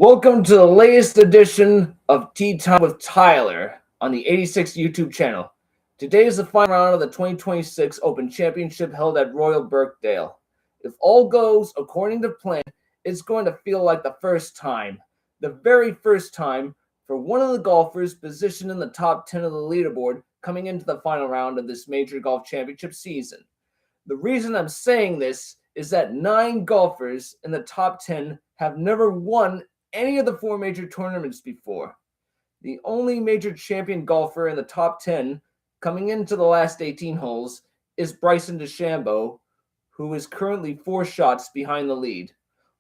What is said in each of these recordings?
Welcome to the latest edition of Tea Time with Tyler on the 86 YouTube channel. Today is the final round of the 2026 Open Championship held at Royal Birkdale. If all goes according to plan, it's going to feel like the very first time for one of the golfers positioned in the top 10 of the leaderboard coming into the final round of this major golf championship season. The reason I'm saying this is that 9 golfers in the top 10 have never won any of the 4 major tournaments before. The only major champion golfer in the top 10 coming into the last 18 holes is Bryson DeChambeau, who is currently 4 shots behind the lead.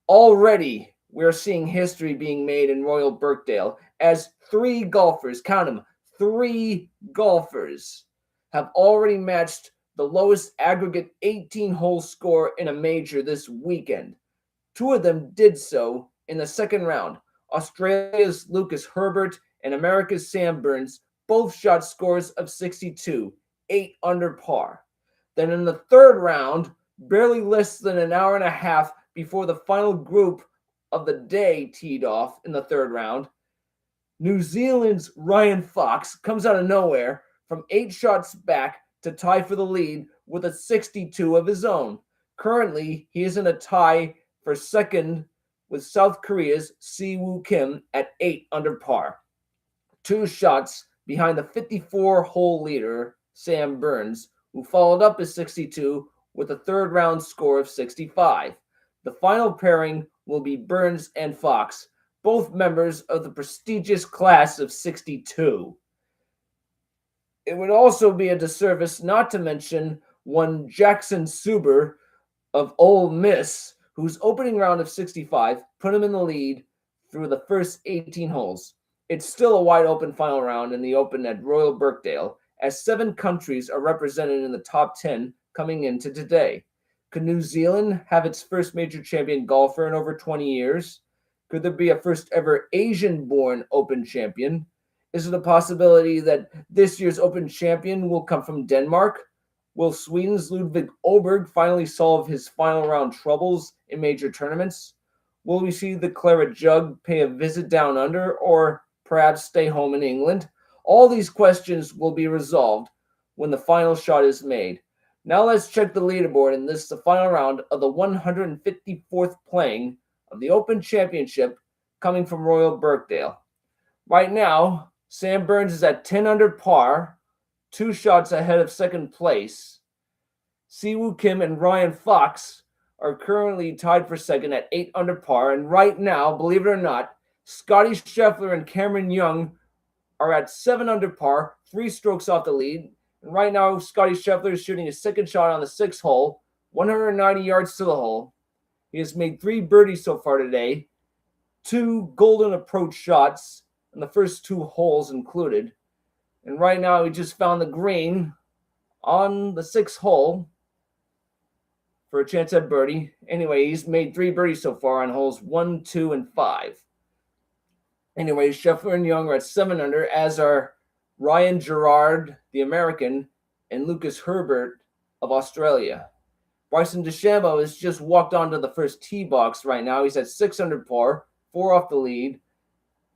Already, we're seeing history being made in Royal Birkdale as 3 golfers, count them, 3 golfers have already matched the lowest aggregate 18-hole score in a major this weekend. 2 of them did so in the second round. Australia's Lucas Herbert and America's Sam Burns both shot scores of 62, 8 under par. Then in the third round, barely less than an hour and a half before the final group of the day teed off in the third round, New Zealand's Ryan Fox comes out of nowhere from 8 shots back to tie for the lead with a 62 of his own. Currently, he is in a tie for second with South Korea's Si-Woo Kim at 8 under par. 2 shots behind the 54-hole leader, Sam Burns, who followed up his 62 with a third round score of 65. The final pairing will be Burns and Fox, both members of the prestigious class of 62. It would also be a disservice not to mention one Jackson Suber of Ole Miss, whose opening round of 65 put him in the lead through the first 18 holes. It's still a wide open final round in the Open at Royal Birkdale, as 7 countries are represented in the top 10 coming into today. Could New Zealand have its first major champion golfer in over 20 years? Could there be a first ever Asian-born Open champion? Is it a possibility that this year's Open champion will come from Denmark? Will Sweden's Ludvig Åberg finally solve his final round troubles in major tournaments? Will we see the Claret Jug pay a visit down under, or perhaps stay home in England? All these questions will be resolved when the final shot is made. Now let's check the leaderboard, and this is the final round of the 154th playing of the Open Championship coming from Royal Birkdale. Right now, Sam Burns is at 10 under par, 2 shots ahead of second place. Si-Woo Kim and Ryan Fox are currently tied for second at 8 under par. And right now, believe it or not, Scotty Scheffler and Cameron Young are at 7 under par, 3 strokes off the lead. And right now, Scotty Scheffler is shooting his second shot on the 6th hole, 190 yards to the hole. He has made 3 birdies so far today, 2 golden approach shots, and the first 2 holes included. And right now, he just found the green on the 6th hole for a chance at birdie. Anyway, he's made 3 birdies so far on holes 1, 2, and 5. Anyway, Scheffler and Young are at 7 under, as are Ryan Gerard, the American, and Lucas Herbert of Australia. Bryson DeChambeau has just walked onto the first tee box right now. He's at 6 under par, 4 off the lead,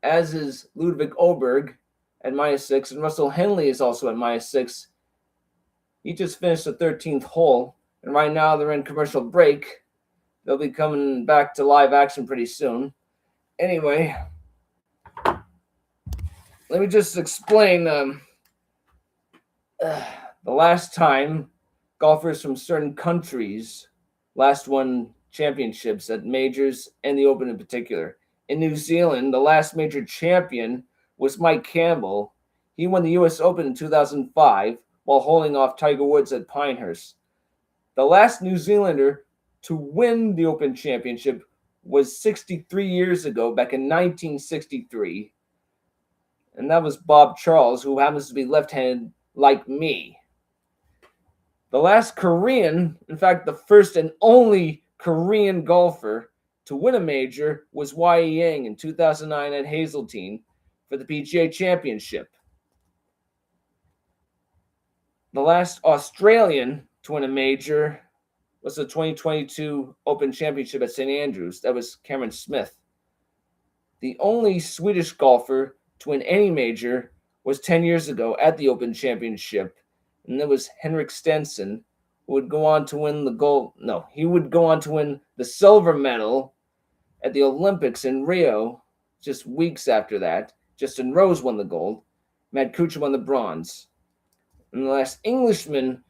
as is Ludvig Åberg at -6, and Russell Henley is also at -6. He just finished the 13th hole, and right now they're in commercial break. They'll be coming back to live action pretty soon. Anyway, let me just explain the last time golfers from certain countries last won championships at majors and the Open in particular. In New Zealand, the last major champion was Mike Campbell. He won the U.S. Open in 2005 while holding off Tiger Woods at Pinehurst. The last New Zealander to win the Open Championship was 63 years ago, back in 1963. And that was Bob Charles, who happens to be left-handed like me. The last Korean, in fact, the first and only Korean golfer to win a major was Y.E. Yang in 2009 at Hazeltine for the PGA Championship. The last Australian to win a major was the 2022 Open Championship at St. Andrews. That was Cameron Smith. The only Swedish golfer to win any major was 10 years ago at the Open Championship, and that was Henrik Stenson, who would go on to win he would go on to win the silver medal at the Olympics in Rio just weeks after that. Justin Rose won the gold. Matt Kuchar won the bronze. And the last Englishman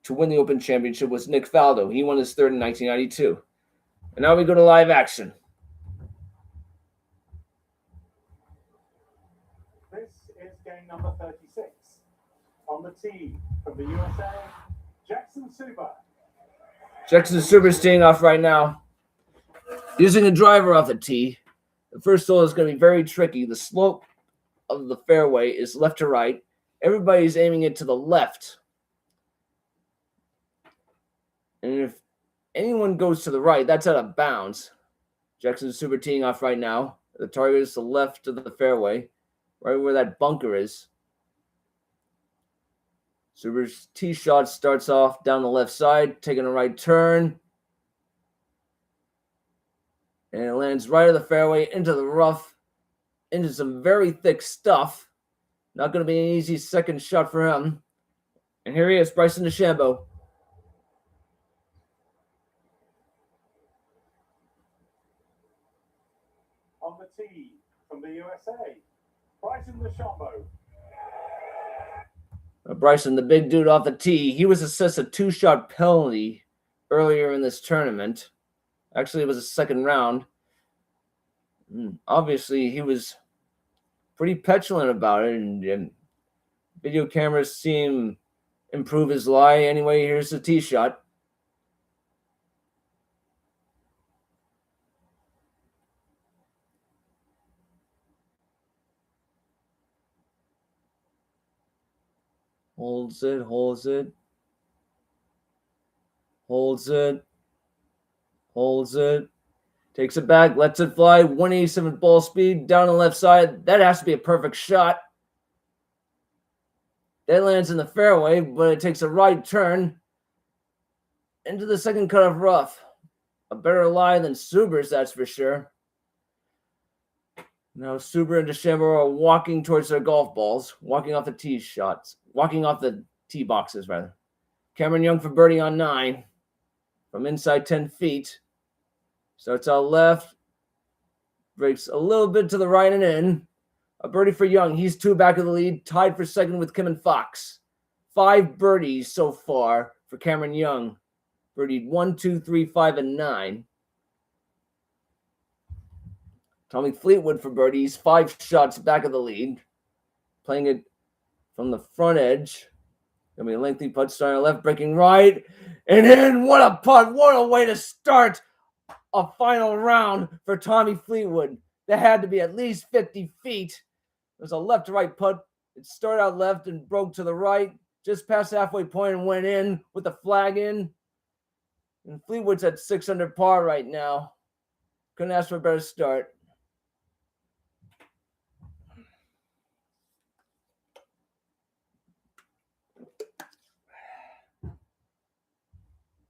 to win the Open Championship was Nick Faldo. He won his third in 1992. And now we go to live action. This is game number 36. On the tee from the USA, Jackson Super. Jackson Super's teeing off right now. Using a driver off the tee. The first hole is going to be very tricky. The slope of the fairway is left to right. Everybody's aiming it to the left. And if anyone goes to the right, that's out of bounds. Jackson Super teeing off right now. The target is to the left of the fairway, right where that bunker is. Super's tee shot starts off down the left side, taking a right turn. And it lands right of the fairway into the rough, into some very thick stuff. Not going to be an easy second shot for him. And here he is, Bryson DeChambeau. On the tee from the USA, Bryson DeChambeau. Bryson, the big dude off the tee, he was assessed a 2-shot penalty earlier in this tournament. Actually, it was a second round. Obviously, he was pretty petulant about it, and video cameras see him improve his lie. Anyway, here's the tee shot. Holds it, holds it. Holds it. Holds it. Takes it back, lets it fly. 187 ball speed down the left side. That has to be a perfect shot. That lands in the fairway, but it takes a right turn into the second cut of rough. A better lie than Suber's, that's for sure. Now Suber and DeChambeau are walking towards their golf balls, walking off the tee shots, walking off the tee boxes, rather. Cameron Young for birdie on 9 from inside 10 feet. Starts out left, breaks a little bit to the right and in. A birdie for Young. He's 2 back of the lead, tied for second with Kim and Fox. 5 birdies so far for Cameron Young. Birdied 1, 2, 3, 5, and 9. Tommy Fleetwood for birdies, 5 shots back of the lead. Playing it from the front edge. Gonna be a lengthy putt starting left, breaking right. And in, what a putt. What a way to start a final round for Tommy Fleetwood. That had to be at least 50 feet. It was a left to right putt. It started out left and broke to the right, just past halfway point and went in with the flag in. And Fleetwood's at 6 under par right now. Couldn't ask for a better start.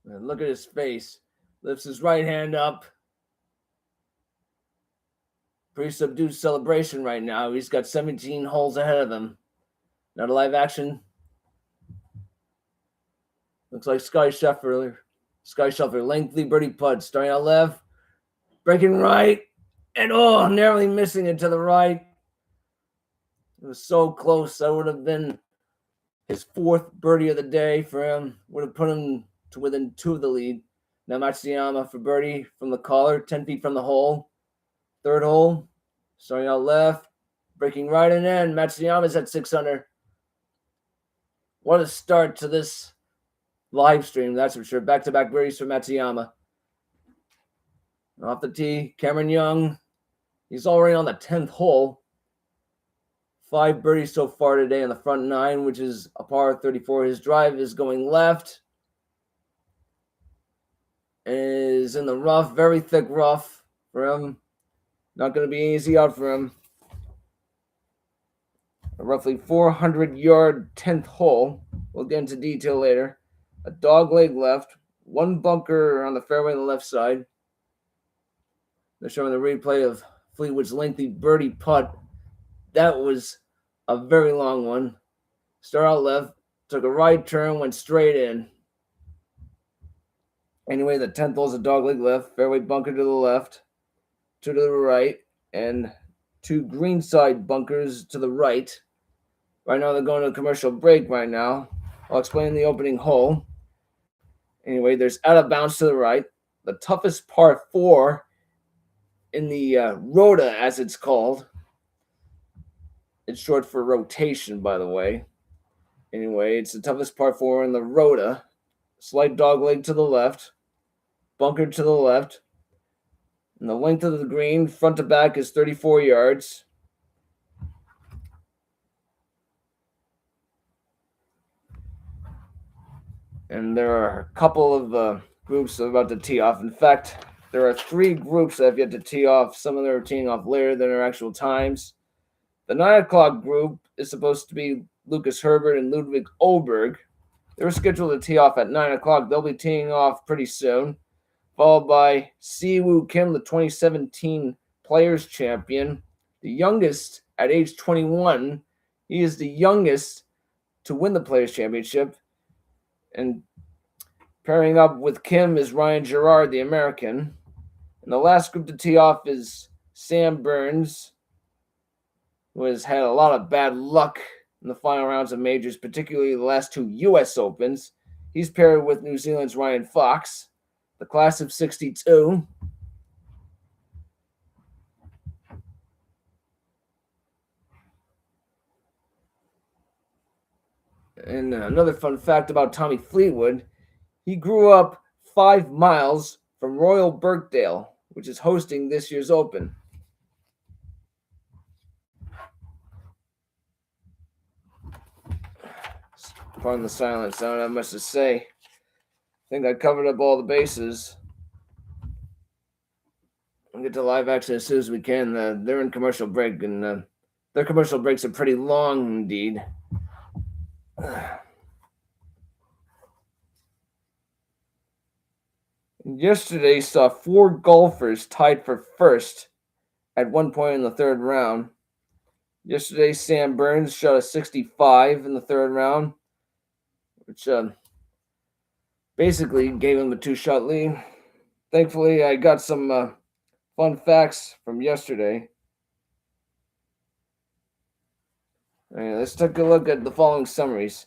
And look at his face. Lifts his right hand up. Pretty subdued celebration right now. He's got 17 holes ahead of him. Not a live action. Looks like Sky Scheffler, lengthy birdie putt. Starting out left. Breaking right. And narrowly missing it to the right. It was so close. That would have been his 4th birdie of the day for him. Would have put him to within 2 of the lead. Now Matsuyama for birdie from the collar, 10 feet from the hole. 3rd hole, starting out left, breaking right and in. Matsuyama's at 6 under. What a start to this live stream, that's for sure. Back-to-back birdies for Matsuyama. Off the tee, Cameron Young. He's already on the 10th hole. 5 birdies so far today in the front 9, which is a par 34. His drive is going left. Is in the rough, very thick rough for him. Not going to be an easy out for him. A roughly 400-yard 10th hole. We'll get into detail later. A dog leg left. 1 bunker on the fairway on the left side. They're showing the replay of Fleetwood's lengthy birdie putt. That was a very long one. Started out left, took a right turn, went straight in. Anyway, the 10th hole is a dogleg left, fairway bunker to the left, 2 to the right, and 2 greenside bunkers to the right. Right now, they're going to a commercial break right now. I'll explain the opening hole. Anyway, there's out of bounds to the right. The toughest par 4 in the rota, as it's called. It's short for rotation, by the way. Anyway, it's the toughest par 4 in the rota. Slight dogleg to the left, bunker to the left. And the length of the green, front to back, is 34 yards. And there are a couple of groups that are about to tee off. In fact, there are 3 groups that have yet to tee off. Some of them are teeing off later than their actual times. The 9 o'clock group is supposed to be Lucas Herbert and Ludwig Oberg. They were scheduled to tee off at 9 o'clock. They'll be teeing off pretty soon. Followed by Siwoo Kim, the 2017 Players Champion, the youngest at age 21. He is the youngest to win the Players Championship. And pairing up with Kim is Ryan Gerard, the American. And the last group to tee off is Sam Burns, who has had a lot of bad luck in the final rounds of majors, particularly the last 2 U.S. Opens. He's paired with New Zealand's Ryan Fox, the class of 62. And another fun fact about Tommy Fleetwood, he grew up 5 miles from Royal Birkdale, which is hosting this year's Open. Pardon the silence, I don't have much to say. I think I covered up all the bases. We'll get to live action as soon as we can. They're in commercial break, and their commercial breaks are pretty long indeed. Yesterday saw 4 golfers tied for first at one point in the 3rd round. Yesterday, Sam Burns shot a 65 in the 3rd round, which basically gave him a 2-shot lead. Thankfully, I got some fun facts from yesterday. All right, let's take a look at the following summaries.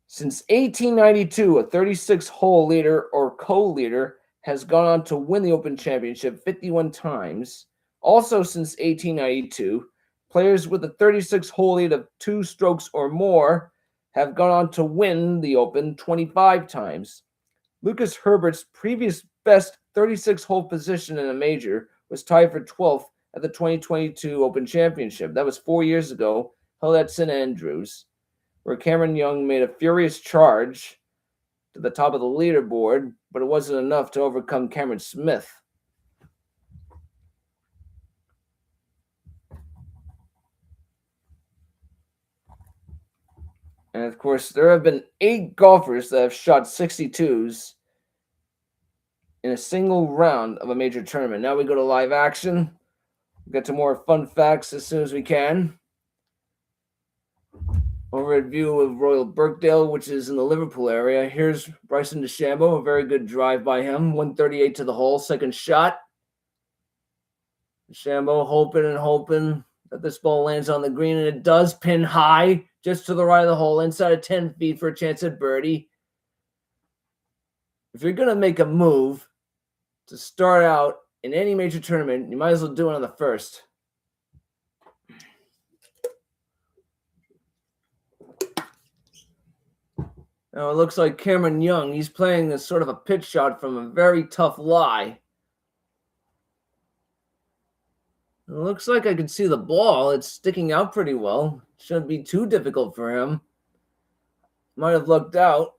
Since 1892, a 36-hole leader or co-leader has gone on to win the Open Championship 51 times. Also, since 1892, players with a 36-hole lead of 2 strokes or more have gone on to win the Open 25 times. Lucas Herbert's previous best 36-hole position in a major was tied for 12th at the 2022 Open Championship. That was 4 years ago, held at St. Andrews, where Cameron Young made a furious charge to the top of the leaderboard, but it wasn't enough to overcome Cameron Smith. And of course, there have been 8 golfers that have shot 62s in a single round of a major tournament. Now we go to live action. We'll get to more fun facts as soon as we can. Over at view of Royal Birkdale, which is in the Liverpool area. Here's Bryson DeChambeau, a very good drive by him. 138 to the hole, second shot. DeChambeau hoping that this ball lands on the green, and it does, pin high, just to the right of the hole, inside of 10 feet for a chance at birdie. If you're going to make a move to start out in any major tournament, you might as well do it on the first. Now it looks like Cameron Young, he's playing this sort of a pitch shot from a very tough lie. It looks like I can see the ball. It's sticking out pretty well. Shouldn't be too difficult for him. Might have lucked out.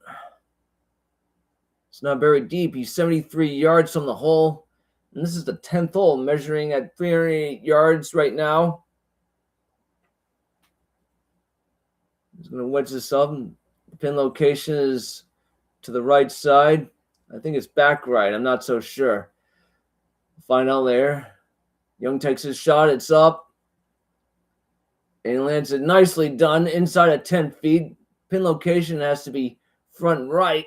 It's not very deep. He's 73 yards from the hole. And this is the 10th hole, measuring at 308 yards right now. He's going to wedge this up. The pin location is to the right side. I think it's back right. I'm not so sure. We'll find out later. Young takes his shot. It's up. And lands it nicely done inside of 10 feet. Pin location has to be front right.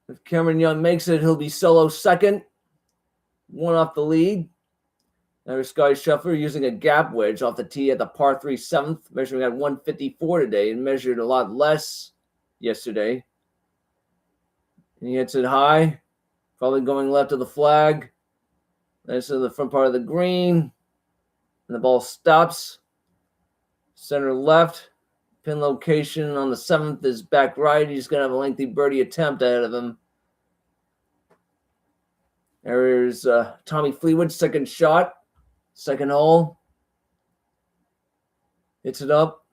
If Cameron Young makes it, he'll be solo second. One off the lead. Now Sky Scheffler using a gap wedge off the tee at the par 3 7th, measuring at 154 today and measured a lot less yesterday. And he hits it high, probably going left of the flag. That's to the front part of the green. And the ball stops. Center left. Pin location on the 7th is back right. He's going to have a lengthy birdie attempt ahead of him. There's Tommy Fleetwood, second shot. Second hole. Hits it up.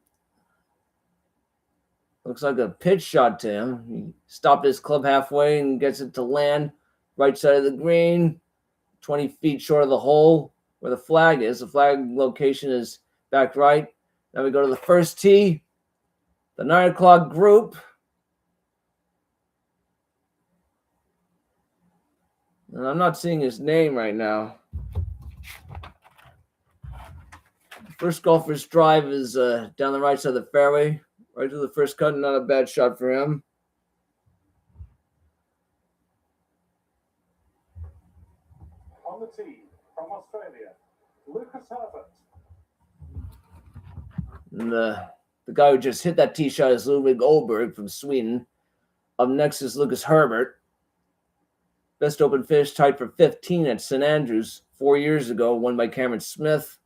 Looks like a pitch shot to him. He stopped his club halfway and gets it to land right side of the green, 20 feet short of the hole where the flag is. The flag location is back right. Now we go to the first tee. The 9 o'clock group. And I'm not seeing his name right now. First golfer's drive is down the right side of the fairway. Right to the first cut, not a bad shot for him. On the tee from Australia, Lucas Herbert. And the guy who just hit that tee shot is Ludwig Åberg from Sweden. Up next is Lucas Herbert. Best open finish tied for 15 at St. Andrews 4 years ago, won by Cameron Smith.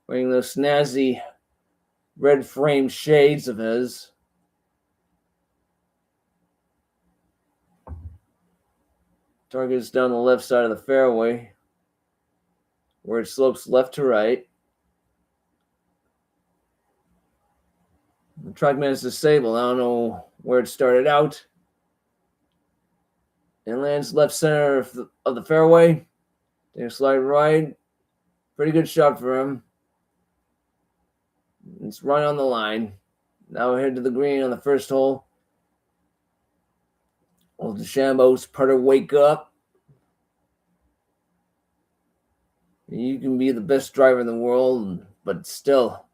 Wearing those snazzy red frame shades of his. Target is down the left side of the fairway, where it slopes left to right. The TrackMan is disabled. I don't know where it started out. It lands left center of the fairway. Take a slide right. Pretty good shot for him. It's right on the line. Now we head to the green on the first hole. Old DeChambeau's putter wake up. You can be the best driver in the world, but still,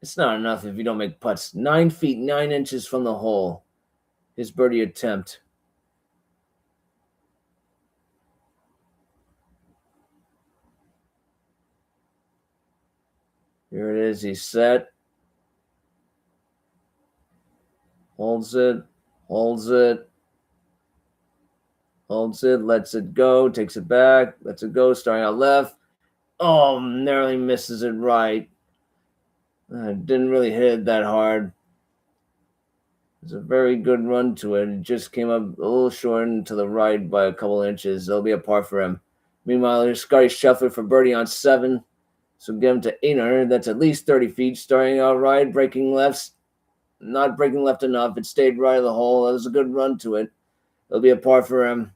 it's not enough if you don't make putts. 9 feet, 9 inches from the hole. His birdie attempt. Here it is. He's set. Holds it. Holds it. Holds it. Lets it go. Takes it back. Lets it go. Starting out left. Oh, narrowly misses it right. Didn't really hit it that hard. It's a very good run to it. It just came up a little short and to the right by a couple inches. It'll be a par for him. Meanwhile, there's Scotty Scheffler for birdie on 7. So get him to 800. That's at least 30 feet. Starting out right, breaking lefts. Not breaking left enough. It stayed right of the hole. That was a good run to it. It'll be a par for him.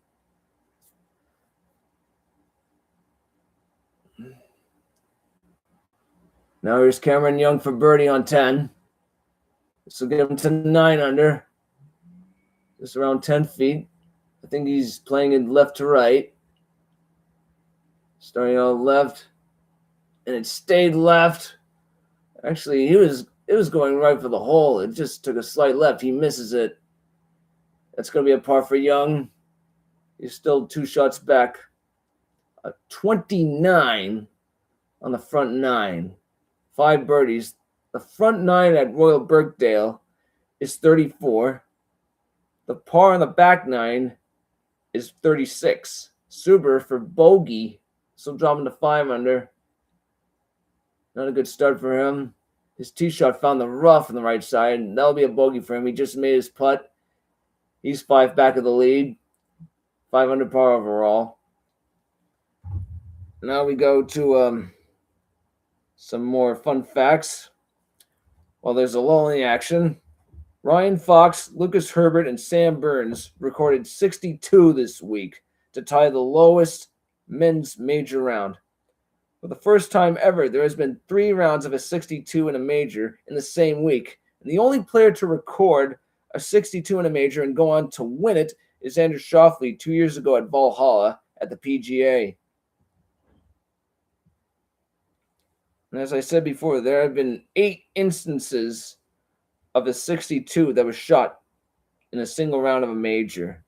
Now here's Cameron Young for birdie on 10. This will get him to 9 under. Just around 10 feet. I think he's playing it left to right. Starting out left. And it stayed left. Actually, it was going right for the hole. It just took a slight left. He misses it. That's going to be a par for Young. He's still 2 shots back. A 29 on the front 9. 5 birdies. The front 9 at Royal Birkdale is 34. The par on the back 9 is 36. Suber for bogey. So dropping to 5 under. Not a good start for him. His tee shot found the rough on the right side, and that'll be a bogey for him. He just made his putt. He's 5 back of the lead. 5 under par overall. Now we go to some more fun facts. While there's a lull in the action, Ryan Fox, Lucas Herbert, and Sam Burns recorded 62 this week to tie the lowest men's major round. For the first time ever, there has been 3 rounds of a 62 in a major in the same week. And the only player to record a 62 in a major and go on to win it is Andrew Schauffele 2 years ago at Valhalla at the PGA. And as I said before, there have been 8 instances of a 62 that was shot in a single round of a major.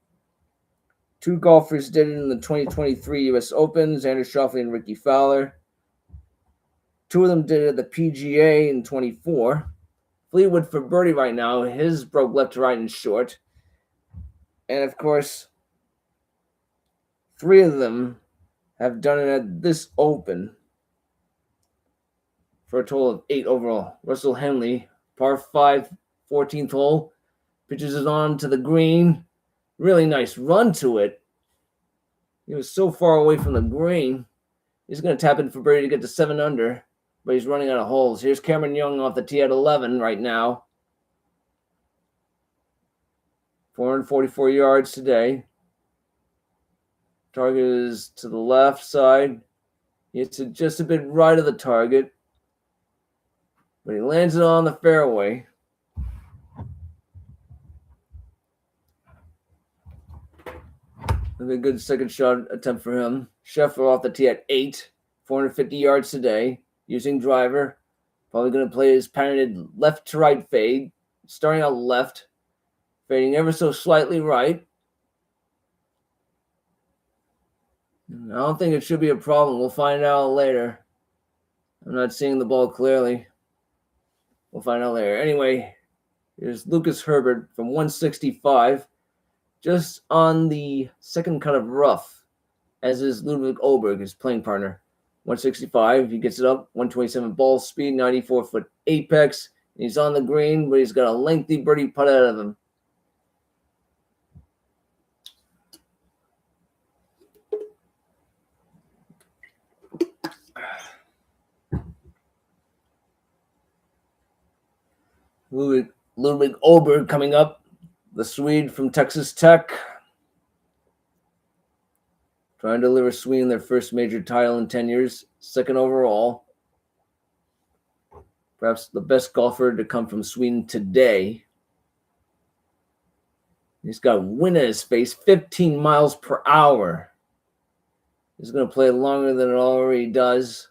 2 golfers did it in the 2023 U.S. Open, Xander Schauffele and Ricky Fowler. 2 of them did it at the PGA in 24. Fleetwood for birdie right now. His broke left to right and short. And, of course, 3 of them have done it at this Open for a total of 8 overall. Russell Henley, par 5, 14th hole, pitches it on to the green. Really nice run to it. He was so far away from the green. He's going to tap in for birdie to get to 7 under, but he's running out of holes. Here's Cameron Young off the tee at 11 right now. 444 yards today. Target is to the left side. He hits it just a bit right of the target, but he lands it on the fairway. A good second shot attempt for him. Scheffler off the tee at 8, 450 yards today, using driver. Probably going to play his patented left to right fade, starting out left, fading ever so slightly right. I don't think it should be a problem. We'll find out later. I'm not seeing the ball clearly. We'll find out later. Anyway, here's Lucas Herbert from 165. Just on the second cut of rough, as is Ludwig Oberg, his playing partner. 165, he gets it up, 127 ball speed, 94-foot apex. He's on the green, but he's got a lengthy birdie putt out of him. Ludwig Oberg coming up, the Swede from Texas Tech. Trying to deliver Sweden their first major title in 10 years, 2nd overall. Perhaps the best golfer to come from Sweden today. He's got wind in his face, 15 miles per hour. He's going to play longer than it already does.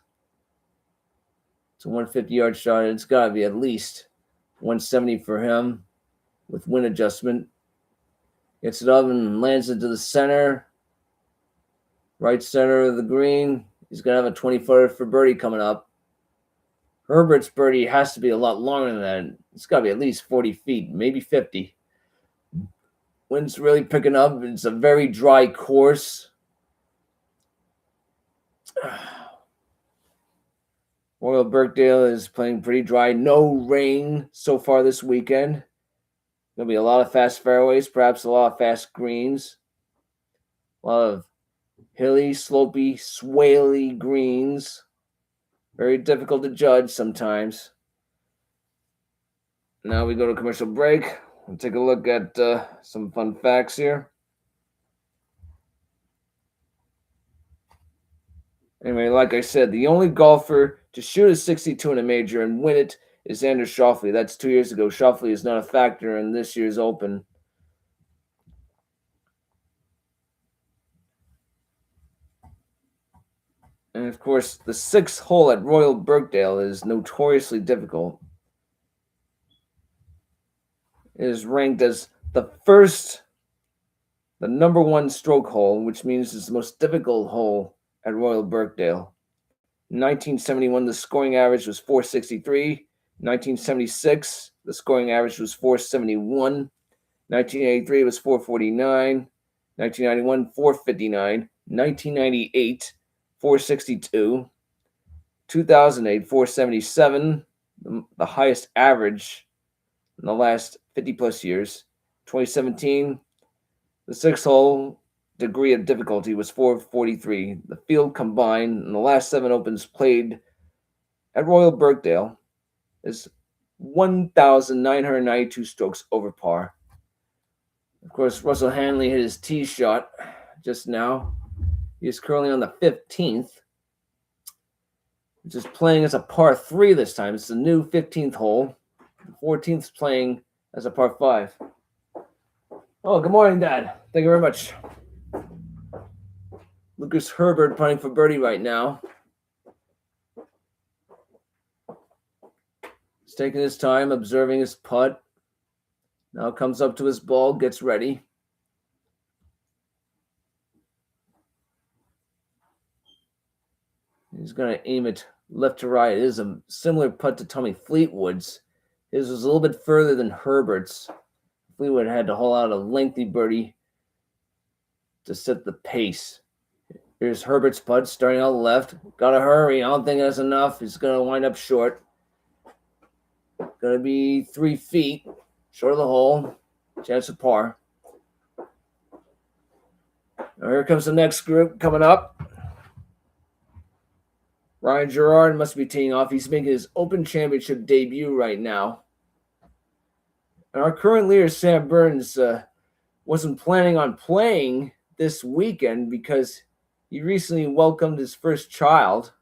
It's a 150-yard shot. It's got to be at least 170 for him with wind adjustment. Gets it up and lands it to the center. Right center of the green. He's going to have a 20-footer for birdie coming up. Herbert's birdie has to be a lot longer than that. It's got to be at least 40 feet, maybe 50. Wind's really picking up. It's a very dry course. Royal Birkdale is playing pretty dry. No rain so far this weekend. There'll be a lot of fast fairways, perhaps a lot of fast greens. A lot of hilly, slopey, swaley greens. Very difficult to judge sometimes. Now we go to commercial break. We'll take a look at some fun facts here. Anyway, like I said, the only golfer to shoot a 62 in a major and win it is Xander Schauffele. That's 2 years ago. Schauffele is not a factor in this year's Open. And, of course, the 6th hole at Royal Birkdale is notoriously difficult. It is ranked as the number 1 stroke hole, which means it's the most difficult hole at Royal Birkdale. In 1971, the scoring average was 463. 1976, the scoring average was 471. 1983, it was 449. 1991, 459. 1998, 462. 2008, 477, the highest average in the last 50-plus years. 2017, the 6th hole degree of difficulty was 443. The field combined in the last 7 Opens played at Royal Birkdale is 1,992 strokes over par. Of course, Russell Henley hit his tee shot just now. He is currently on the 15th, which is playing as a par 3 this time. It's the new 15th hole. The 14th is playing as a par 5. Oh, good morning, Dad. Thank you very much. Lucas Herbert putting for birdie right now. He's taking his time, observing his putt. Now comes up to his ball, gets ready. He's going to aim it left to right. It is a similar putt to Tommy Fleetwood's. His was a little bit further than Herbert's. Fleetwood had to haul out a lengthy birdie to set the pace. Here's Herbert's putt starting out left. Got to hurry. I don't think that's enough. He's going to wind up short. Going to be 3 feet short of the hole. Chance of par. Now here comes the next group coming up. Ryan Gerard must be teeing off. He's making his Open Championship debut right now. And our current leader, Sam Burns, wasn't planning on playing this weekend because he recently welcomed his first child.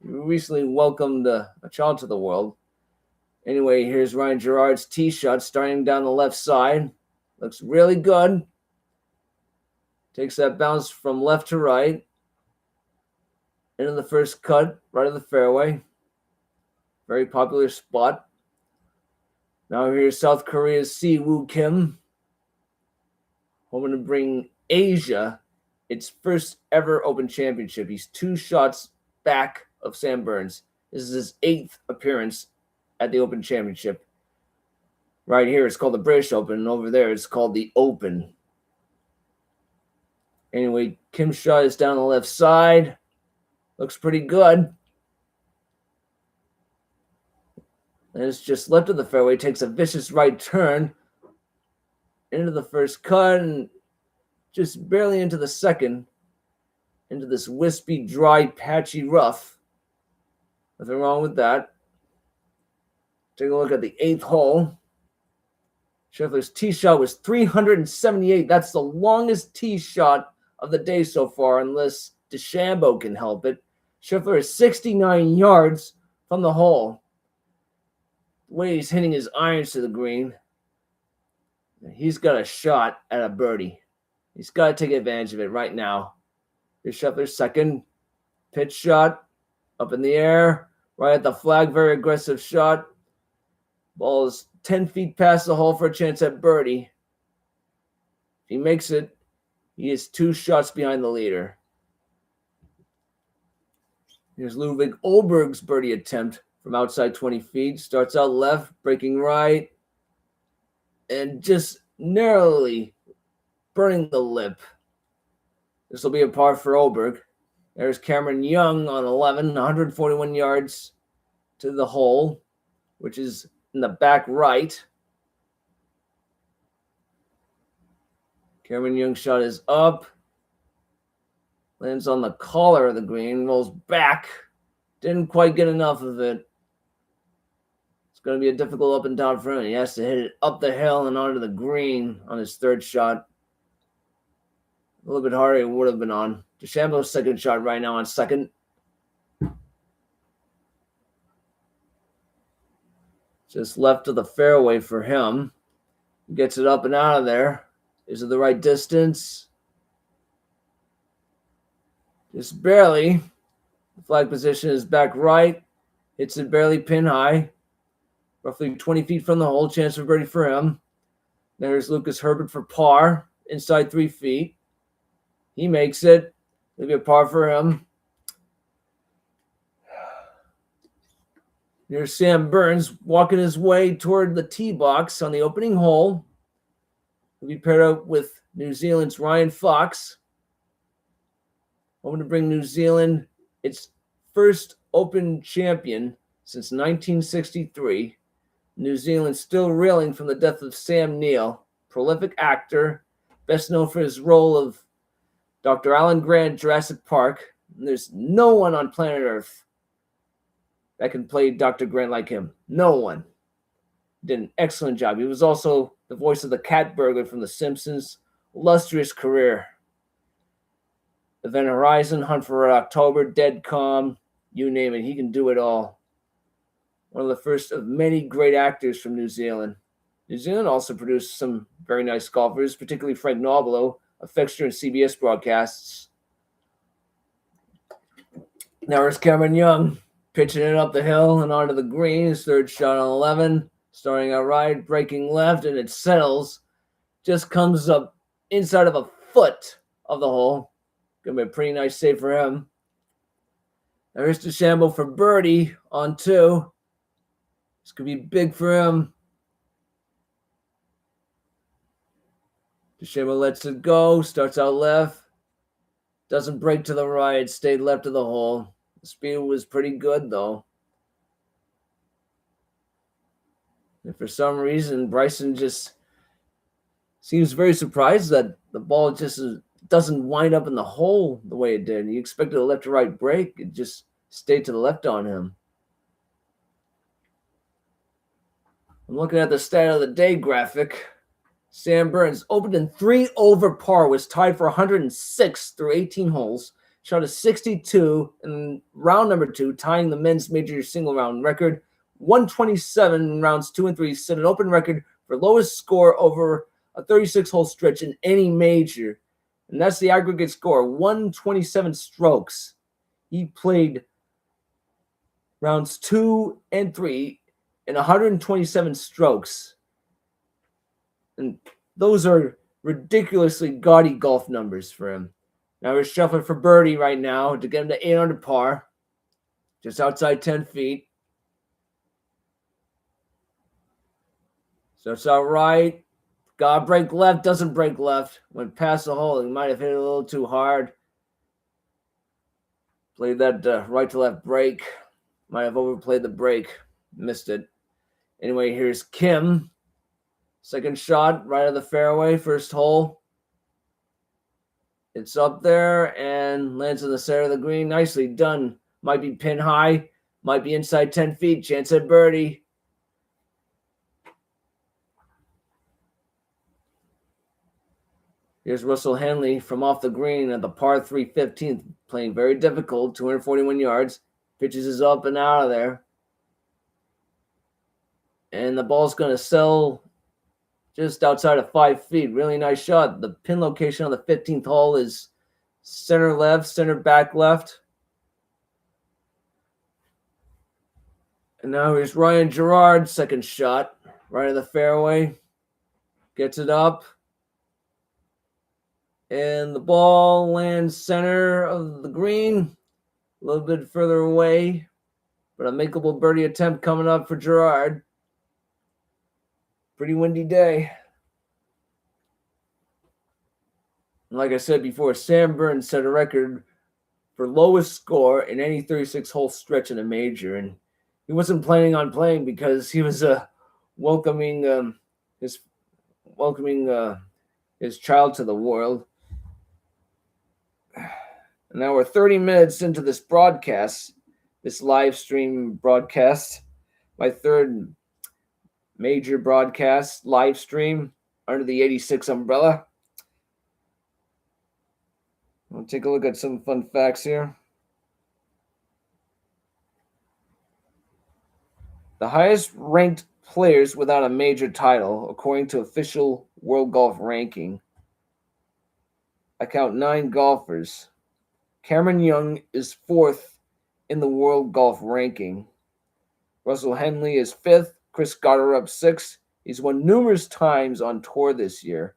He recently welcomed a child to the world. Anyway, here's Ryan Gerard's tee shot starting down the left side. Looks really good. Takes that bounce from left to right. Into the first cut, right of the fairway. Very popular spot. Now here's South Korea's Si Woo Kim. Hoping to bring Asia its first ever Open Championship. He's 2 shots back of Sam Burns. This is his 8th appearance at the Open Championship. Right here it's called the British Open, and over there it's called the Open. Anyway, Kim's shot is down the left side. Looks pretty good. And it's just left of the fairway. Takes a vicious right turn into the first cut and just barely into the second. Into this wispy, dry, patchy rough. Nothing wrong with that. Take a look at the 8th hole. Scheffler's tee shot was 378. That's the longest tee shot of the day so far, unless DeChambeau can help it. Scheffler is 69 yards from the hole. The way he's hitting his irons to the green, he's got a shot at a birdie. He's got to take advantage of it right now. Here's Scheffler's second pitch shot up in the air, right at the flag. Very aggressive shot. Ball is 10 feet past the hole for a chance at birdie. If he makes it, he is 2 shots behind the leader. Here's Ludwig Olberg's birdie attempt from outside 20 feet. Starts out left, breaking right, and just narrowly burning the lip. This will be a par for Olberg. There's Cameron Young on 11, 141 yards to the hole, which is in the back right. Cameron Young's shot is up. Lands on the collar of the green, rolls back. Didn't quite get enough of it. It's going to be a difficult up and down for him. He has to hit it up the hill and onto the green on his 3rd shot. A little bit harder it would have been on. DeChambeau's second shot right now on second. Just left of the fairway for him. Gets it up and out of there. Is it the right distance? Just barely. The flag position is back right. Hits it barely pin high. Roughly 20 feet from the hole. Chance for birdie for him. There's Lucas Herbert for par. Inside 3 feet. He makes it. Maybe a par for him. Here's Sam Burns walking his way toward the tee box on the opening hole. He'll be paired up with New Zealand's Ryan Fox. Hoping to bring New Zealand its first Open champion since 1963. New Zealand still reeling from the death of Sam Neill, prolific actor, best known for his role of Dr. Alan Grant, Jurassic Park. And there's no one on planet Earth that can play Dr. Grant like him. No one. Did an excellent job. He was also the voice of the cat burglar from The Simpsons. Illustrious career. Event Horizon, Hunt for Red October, Dead Calm, you name it. He can do it all. One of the first of many great actors from New Zealand. New Zealand also produced some very nice golfers, particularly Frank Nobilo, a fixture in CBS broadcasts. Now here's Cameron Young pitching it up the hill and onto the green. His third shot on 11. Starting out right, breaking left, and it settles. Just comes up inside of a foot of the hole. Gonna be a pretty nice save for him. Now here's DeChambeau for birdie on 2. This could be big for him. DeChambeau lets it go. Starts out left. Doesn't break to the right. Stayed left of the hole. The speed was pretty good, though. And for some reason, Bryson just seems very surprised that the ball just doesn't wind up in the hole the way it did. He expected a left to right break. It just stayed to the left on him. I'm looking at the stat of the day graphic. Sam Burns opened in 3 over par, was tied for 106 through 18 holes, shot a 62 in round number 2, tying the men's major single round record. 127 in rounds 2 and 3, set an open record for lowest score over a 36-hole stretch in any major. And that's the aggregate score, 127 strokes. He played rounds 2 and 3 in 127 strokes. And those are ridiculously gaudy golf numbers for him. Now we're shuffling for birdie right now to get him to 8 under par. Just outside 10 feet. Starts out right. Gotta break left. Doesn't break left. Went past the hole. He might have hit it a little too hard. Played that right to left break. Might have overplayed the break. Missed it. Anyway, here's Kim. Second shot, right of the fairway, first hole. It's up there and lands in the center of the green. Nicely done. Might be pin high. Might be inside 10 feet. Chance at birdie. Here's Russell Henley from off the green at the par 3 15th. Playing very difficult, 241 yards. Pitches is up and out of there. And the ball's going to sell just outside of 5 feet. Really nice shot. The pin location on the 15th hole is center left, center back left. And now here's Ryan Gerard, second shot. Right of the fairway. Gets it up. And the ball lands center of the green. A little bit further away. But a makeable birdie attempt coming up for Gerard. Pretty windy day. And like I said before, Sam Burns set a record for lowest score in any 36-hole stretch in a major. And he wasn't planning on playing because he was welcoming his child to the world. And now we're 30 minutes into this broadcast, this live stream broadcast, my third major broadcast live stream under the 86 umbrella. We'll take a look at some fun facts here. The highest ranked players without a major title, according to official World Golf Ranking. I count 9 golfers. Cameron Young is 4th in the World Golf Ranking. Russell Henley is 5th. Chris Gotterup 6th. He's won numerous times on tour this year.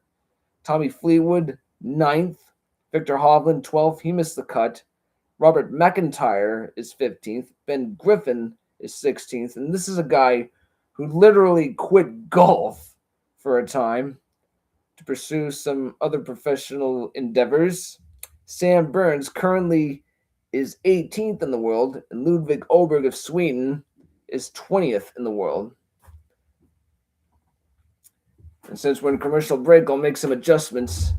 Tommy Fleetwood 9th. Victor Hovland 12th. He missed the cut. Robert McIntyre is 15th. Ben Griffin is 16th. And this is a guy who literally quit golf for a time to pursue some other professional endeavors. Sam Burns currently is 18th in the world, and Ludwig Oberg of Sweden is 20th in the world. And since we're in commercial break, I'll make some adjustments.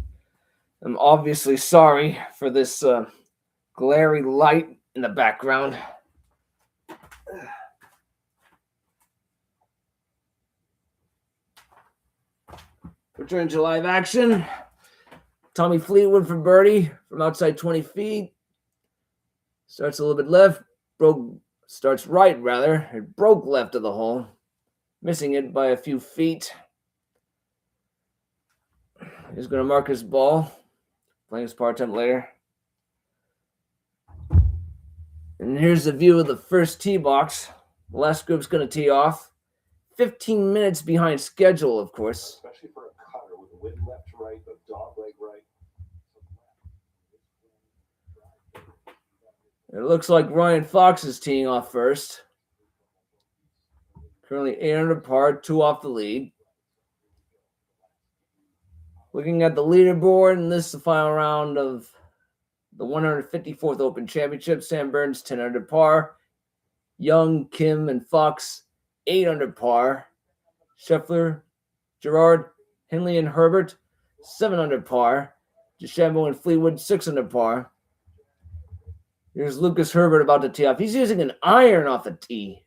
I'm obviously sorry for this glary light in the background. Return to live action. Tommy Fleetwood for birdie from outside 20 feet. Starts a little bit left. Starts right, rather. It broke left of the hole. Missing it by a few feet. He's going to mark his ball. Playing his par attempt later. And And here's the view of the first tee box. The last group's going to tee off. 15 minutes behind schedule, of course. Especially for a cutter with a wind left to right, but dog leg right. It looks like Ryan Fox is teeing off first. Currently 8 under par, 2 off the lead. Looking at the leaderboard, and this is the final round of the 154th Open Championship. Sam Burns, 10 under par. Young, Kim, and Fox, 8 under par. Scheffler, Gerard, Henley, and Herbert, 7 under par. DeChambeau and Fleetwood, 6 under par. Here's Lucas Herbert about to tee off. He's using an iron off the tee.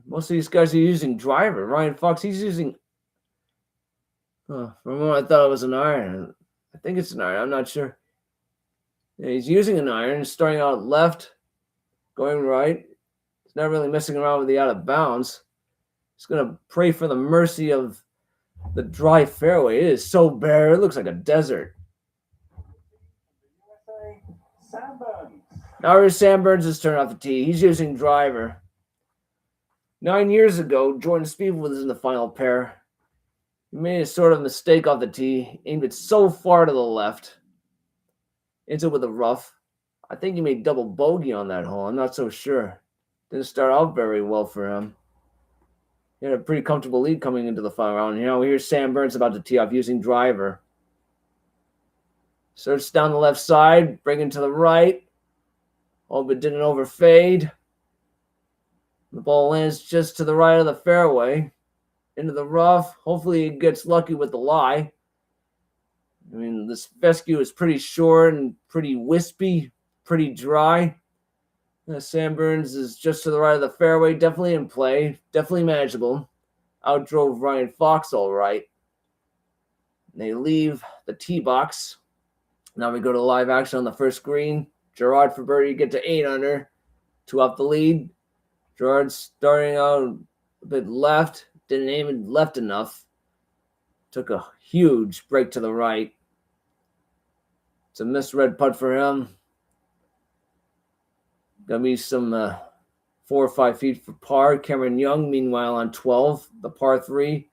Most of these guys are using driver. Ryan Fox, he's using... for a moment, I thought it was an iron. I think it's an iron. I'm not sure. Yeah, he's using an iron, starting out left, going right. He's not really messing around with the out of bounds. He's going to pray for the mercy of the dry fairway. It is so bare. It looks like a desert. Sam Burns. Now here's Sam Burns' turn off the tee. He's using driver. 9 years ago, Jordan Spieth was in the final pair. He made a sort of mistake off the tee, aimed it so far to the left, into with a rough. I think he made double bogey on that hole. I'm not so sure. Didn't start out very well for him. He had a pretty comfortable lead coming into the final round. You know, here's Sam Burns about to tee off using driver. Starts down the left side, bringing to the right. Hope it didn't overfade. The ball lands just to the right of the fairway. Into the rough. Hopefully he gets lucky with the lie. I mean, this fescue is pretty short and pretty wispy, pretty dry. Sam Burns is just to the right of the fairway. Definitely in play. Definitely manageable. Outdrove Ryan Fox all right. They leave the tee box. Now we go to live action on the first green. Gerard for birdie, get to 8 under. 2 off the lead. Gerard starting out a bit left. Didn't aim it left enough. Took a huge break to the right. It's a misread putt for him. Gonna be some 4 or 5 feet for par. Cameron Young, meanwhile, on 12, the par 3.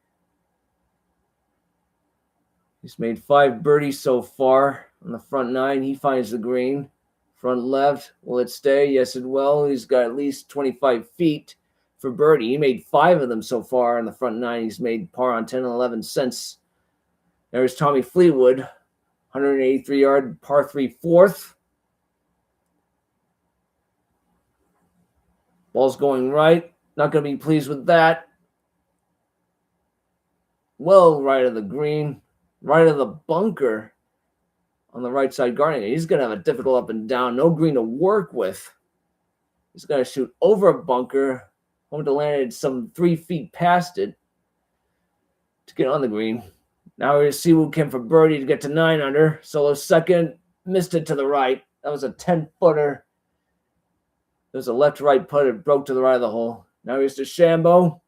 He's made 5 birdies so far on the front 9. He finds the green. Front left, will it stay? Yes, it will. He's got at least 25 feet for birdie. He made 5 of them so far on the front 9. He's made par on 10 and 11 since. There's Tommy Fleetwood, 183-yard par 3 fourth. Ball's going right. Not going to be pleased with that. Well, right of the green. Right of the bunker on the right side guarding it. He's going to have a difficult up and down. No green to work with. He's going to shoot over a bunker. Home to land it some 3 feet past it to get on the green. Now here's Siwoo Kim for birdie to get to 9 under. Solo second. Missed it to the right. That was a 10-footer. There's a left-right putt. It broke to the right of the hole. Now here's DeChambeau.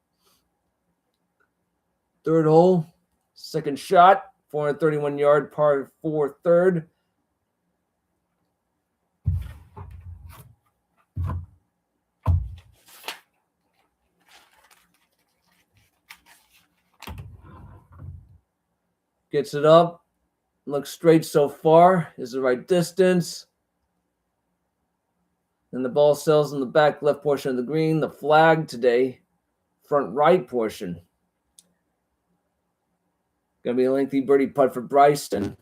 Third hole. Second shot. 431-yard par 4 third. Gets it up. Looks straight so far. Is the right distance. And the ball sails in the back left portion of the green. The flag today, front right portion. Going to be a lengthy birdie putt for Bryson.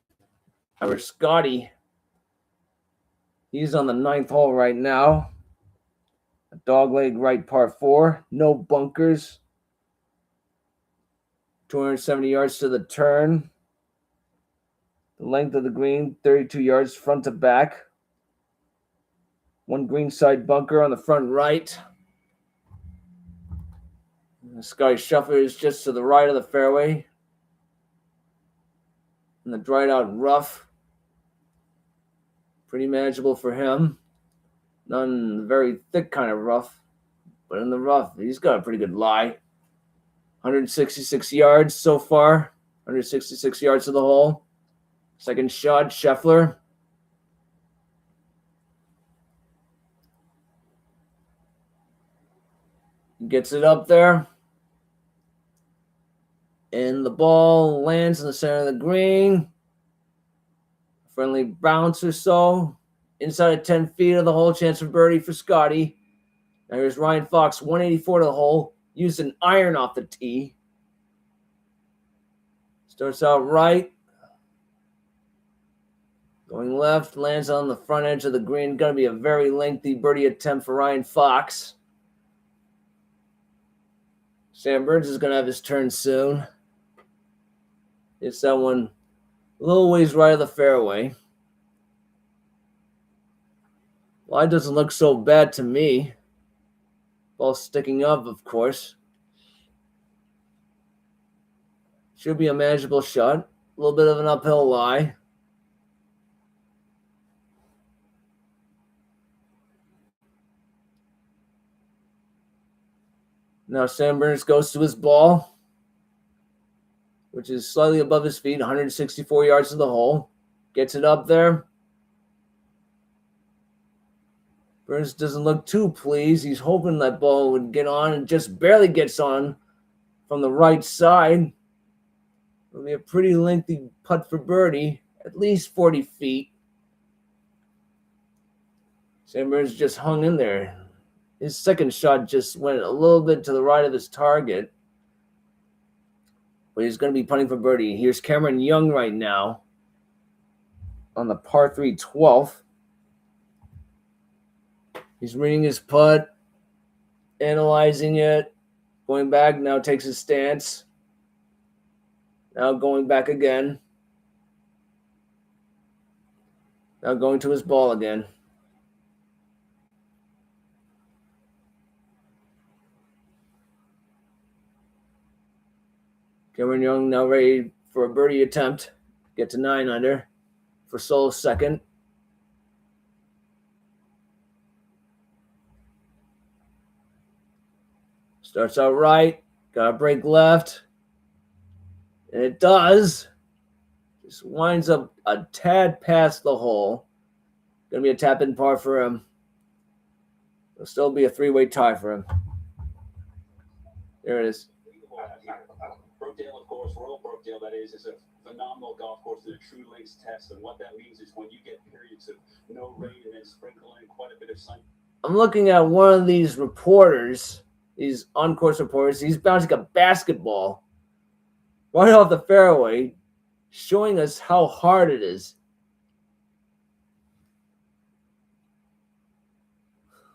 Our Scotty. He's on the 9th hole right now. A dogleg right par 4. No bunkers. 270 yards to the turn. The length of the green, 32 yards front to back. 1 greenside bunker on the front right. The Scotty Scheffler is just to the right of the fairway. And the dried out rough. Pretty manageable for him. None very thick kind of rough. But in the rough, he's got a pretty good lie. 166 yards so far. 166 yards to the hole. Second shot, Scheffler. Gets it up there. And the ball lands in the center of the green. Friendly bounce or so. Inside of 10 feet of the hole. Chance for birdie for Scotty. Now here's Ryan Fox, 184 to the hole. Used an iron off the tee. Starts out right. Going left. Lands on the front edge of the green. Going to be a very lengthy birdie attempt for Ryan Fox. Sam Burns is going to have his turn soon. Hits that one a little ways right of the fairway. Line doesn't look so bad to me. Ball sticking up, of course. Should be a manageable shot. A little bit of an uphill lie. Now Sam Burns goes to his ball, which is slightly above his feet, 164 yards to the hole. Gets it up there. Burns doesn't look too pleased. He's hoping that ball would get on and just barely gets on from the right side. It'll be a pretty lengthy putt for birdie, at least 40 feet. Sam Burns just hung in there. His second shot just went a little bit to the right of his target. But he's going to be putting for birdie. Here's Cameron Young right now on the par 3 12th. He's reading his putt, analyzing it, going back, now takes his stance. Now going back again. Now going to his ball again. Cameron Young now ready for a birdie attempt. Get to 9 under for sole second. Starts out right. Got to break left. And it does. Just winds up a tad past the hole. Going to be a tap-in par for him. It'll still be a 3-way tie for him. There it is. Birkdale, of course, Royal Birkdale, that is a phenomenal golf course, the true links test. And what that means is when you get periods of no rain and then sprinkle in quite a bit of sun. I'm looking at one of these reporters, these on-course reporters. He's bouncing a basketball right off the fairway, showing us how hard it is.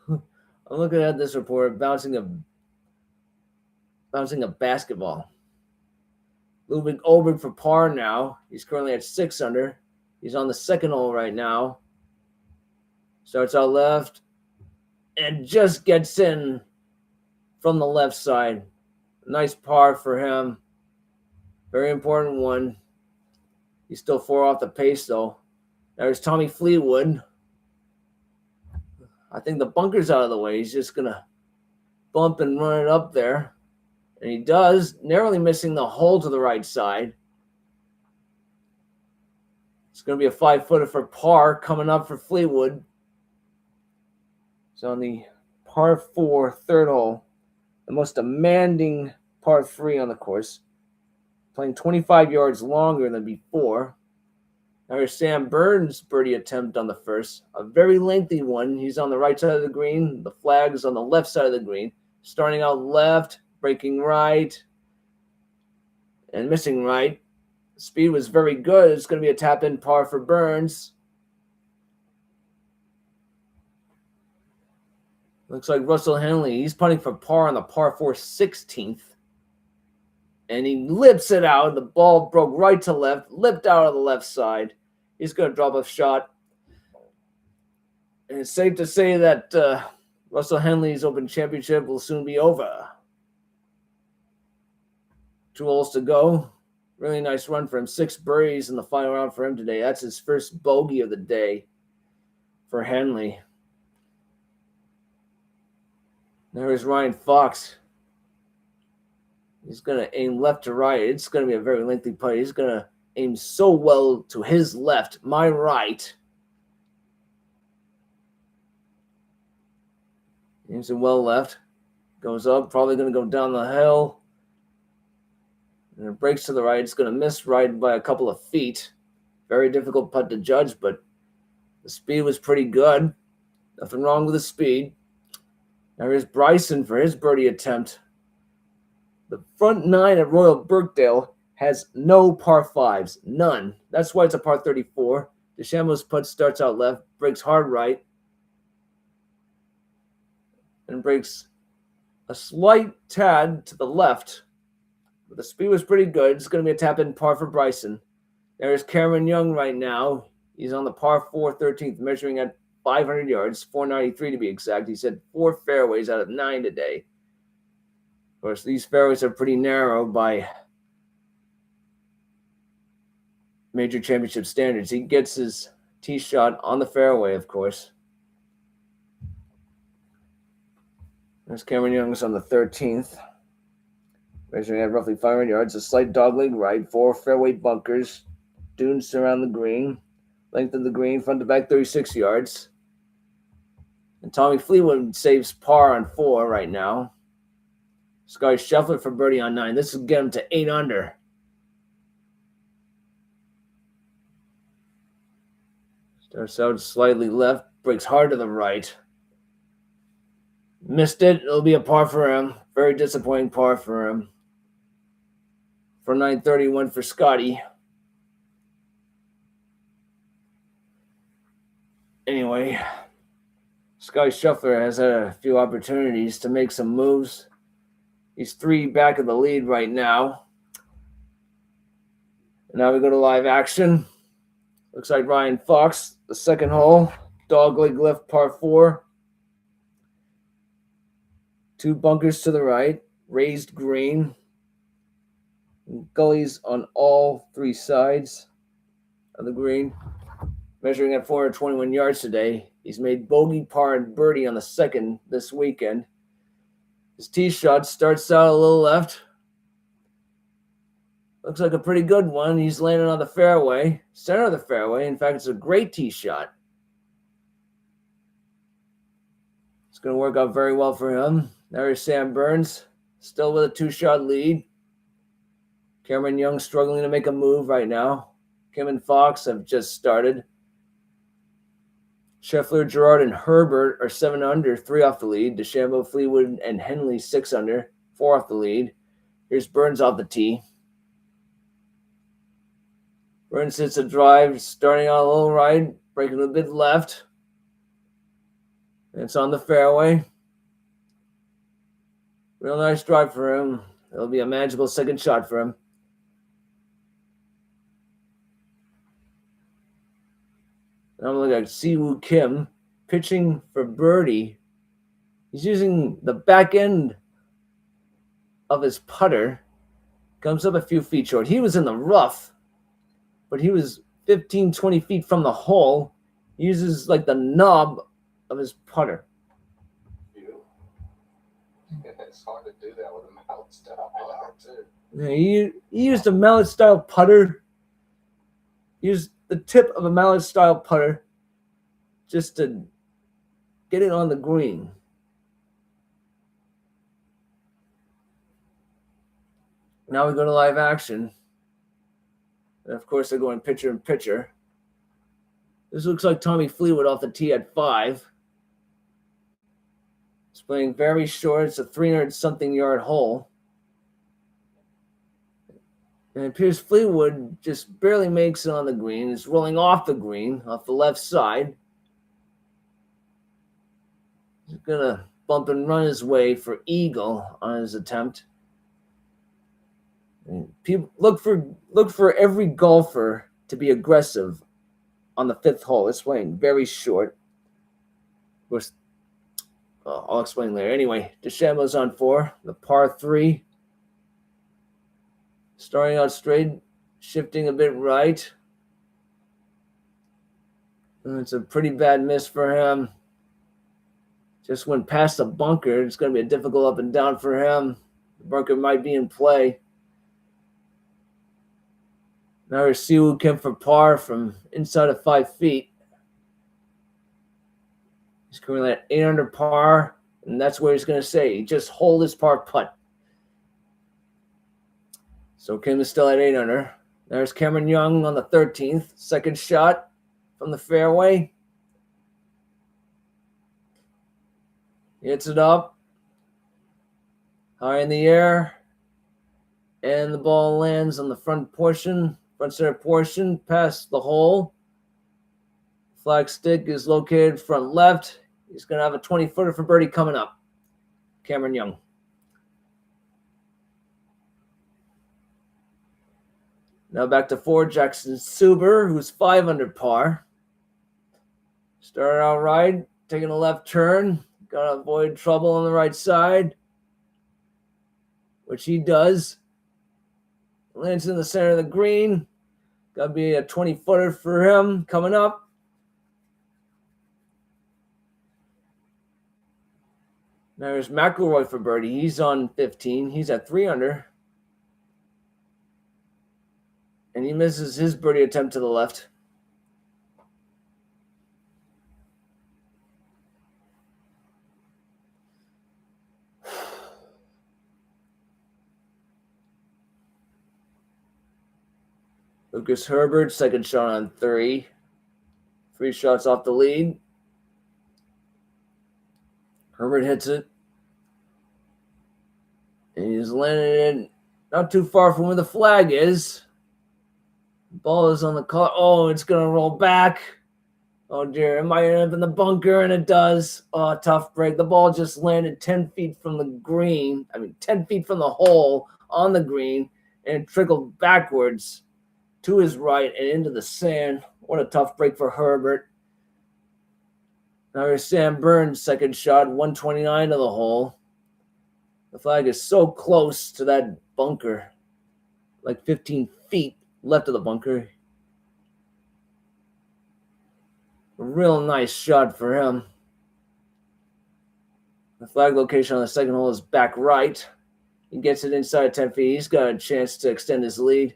I'm looking at this reporter bouncing a basketball. Ludwig Oberg for par now. He's currently at 6 under. He's on the second hole right now. Starts out left and just gets in from the left side. Nice par for him. Very important one. He's still 4 off the pace, though. There's Tommy Fleetwood. I think the bunker's out of the way. He's just going to bump and run it up there. And he does, narrowly missing the hole to the right side. It's going to be a 5-footer for par coming up for Fleetwood. So on the par 4 third hole, the most demanding par 3 on the course, playing 25 yards longer than before. Now here's Sam Burns' birdie attempt on the first, a very lengthy one. He's on the right side of the green. The flag is on the left side of the green. Starting out left, breaking right, and missing right. The speed was very good. It's going to be a tap-in par for Burns. Looks like Russell Henley. He's putting for par on the par 4 16th. And he lips it out. The ball broke right to left, lipped out of the left side. He's going to drop a shot. And it's safe to say that Russell Henley's Open Championship will soon be over. 2 holes to go. Really nice run for him. 6 birdies in the final round for him today. That's his first bogey of the day for Henley. There's Ryan Fox. He's going to aim left to right. It's going to be a very lengthy putt. He's going to aim so well to his left, my right. Aims it well left. Goes up, probably going to go down the hill. And it breaks to the right. It's going to miss right by a couple of feet. Very difficult putt to judge, but the speed was pretty good. Nothing wrong with the speed. Now here's Bryson for his birdie attempt. The front nine at Royal Birkdale has no par fives. None. That's why it's a par 34. DeChambeau's putt starts out left, breaks hard right, and breaks a slight tad to the left. But the speed was pretty good. It's going to be a tap-in par for Bryson. There's Cameron Young right now. He's on the par 4 13th, measuring at 500 yards, 493 to be exact. He's had 4 fairways out of 9 today. Of course, these fairways are pretty narrow by major championship standards. He gets his tee shot on the fairway, of course. There's Cameron Young's on the 13th, measuring at roughly 500 yards. A slight dogleg right, 4 fairway bunkers, dunes surround the green, length of the green, front to back 36 yards. And Tommy Fleetwood saves par on 4 right now. Scotty Scheffler for birdie on 9. This will get him to 8 under. Starts out slightly left, breaks hard to the right. Missed it. It'll be a par for him. Very disappointing par for him. For 931 for Scotty. Anyway, Scotty Scheffler has had a few opportunities to make some moves. He's 3 back of the lead right now. And now we go to live action. Looks like Ryan Fox, the second hole, dogleg left par 4. 2 bunkers to the right, raised green, gullies on all 3 sides of the green. Measuring at 421 yards today. He's made bogey, par, and birdie on the second this weekend. His tee shot starts out a little left. Looks like a pretty good one. He's landing on the fairway, center of the fairway. In fact, it's a great tee shot. It's going to work out very well for him. There's Sam Burns, still with a 2-shot lead. Cameron Young struggling to make a move right now. Kim and Fox have just started. Scheffler, Gerard, and Herbert are 7 under, 3 off the lead. DeChambeau, Fleetwood, and Henley 6 under, 4 off the lead. Here's Burns off the tee. Burns hits a drive, starting out a little right, breaking a bit left. And it's on the fairway. Real nice drive for him. It'll be a manageable second shot for him. Now I'm looking at Siwoo Kim pitching for birdie. He's using the back end of his putter. Comes up a few feet short. He was in the rough, but he was 15, 20 feet from the hole. He uses like the knob of his putter. It's hard to do that with a mallet style putter too. Yeah, he used a mallet style putter. Used the tip of a mallet style putter just to get it on the green. Now we go to live action. And of course, they're going pitcher and pitcher. This looks like Tommy Fleetwood off the tee at 5. He's playing very short. It's a 300-something yard hole. And it appears Fleetwood just barely makes it on the green. It's rolling off the green, off the left side. He's going to bump and run his way for eagle on his attempt. And people look for every golfer to be aggressive on the 5th hole. It's playing very short. Of course, I'll explain later. Anyway, DeChambeau's on 4, the par 3. Starting out straight, shifting a bit right. And it's a pretty bad miss for him. Just went past the bunker. It's going to be a difficult up and down for him. The bunker might be in play. Now here's Siwoo Kim for par from inside of 5 feet. He's currently at 8 under par And that's what he's going to say. Just hold his par putt. So Kim is still at 8 under. There's Cameron Young on the 13th. Second shot from the fairway. Hits it up. High in the air. And the ball lands on the front center portion, past the hole. Flag stick is located front left. He's going to have a 20-footer for birdie coming up. Cameron Young. Now back to 4, Jackson Suber, who's 5 under par. Started out right, taking a left turn. Got to avoid trouble on the right side, which he does. Lands in the center of the green. Got to be a 20-footer for him coming up. Now there's McIlroy for birdie. He's on 15. He's at 3 under. And he misses his birdie attempt to the left. Lucas Herbert, second shot on 3. 3 shots off the lead. Herbert hits it. And he's landing it not too far from where the flag is. The ball is on the car. Oh, it's going to roll back. Oh, dear. It might end up in the bunker, and it does. Oh, tough break. The ball just landed 10 feet from the green. 10 feet from the hole on the green, and it trickled backwards to his right and into the sand. What a tough break for Herbert. Now here's Sam Burns' second shot, 129 to the hole. The flag is so close to that bunker, like 15 feet left of the bunker. A real nice shot for him. The flag location on the second hole is back right. He gets it inside 10 feet. He's got a chance to extend his lead.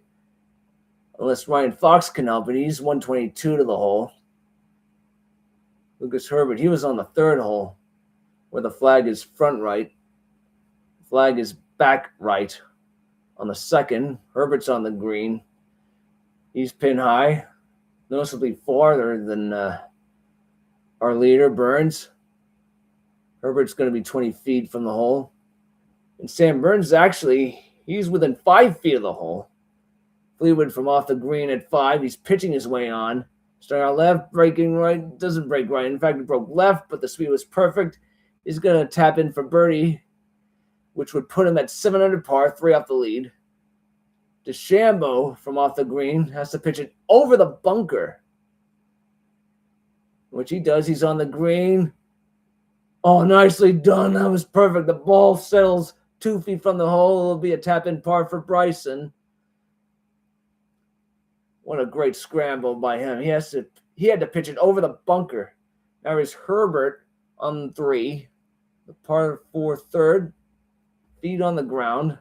Unless Ryan Fox can help it. He's 122 to the hole. Lucas Herbert, he was on the third hole where the flag is front right. The flag is back right on the second. Herbert's on the green. He's pin high, noticeably farther than our leader, Burns. Herbert's going to be 20 feet from the hole. And Sam Burns, actually, he's within 5 feet of the hole. Fleetwood from off the green at 5. He's pitching his way on. Starting out left, breaking right. Doesn't break right. In fact, it broke left, but the speed was perfect. He's going to tap in for birdie, which would put him at 7 under par, 3 off the lead. DeChambeau from off the green has to pitch it over the bunker, which he does. He's on the green. Oh, nicely done. That was perfect. The ball settles 2 feet from the hole. It'll be a tap-in par for Bryson. What a great scramble by him. He had to pitch it over the bunker. Now here's Herbert on 3. The par 4 third. Feet on the ground.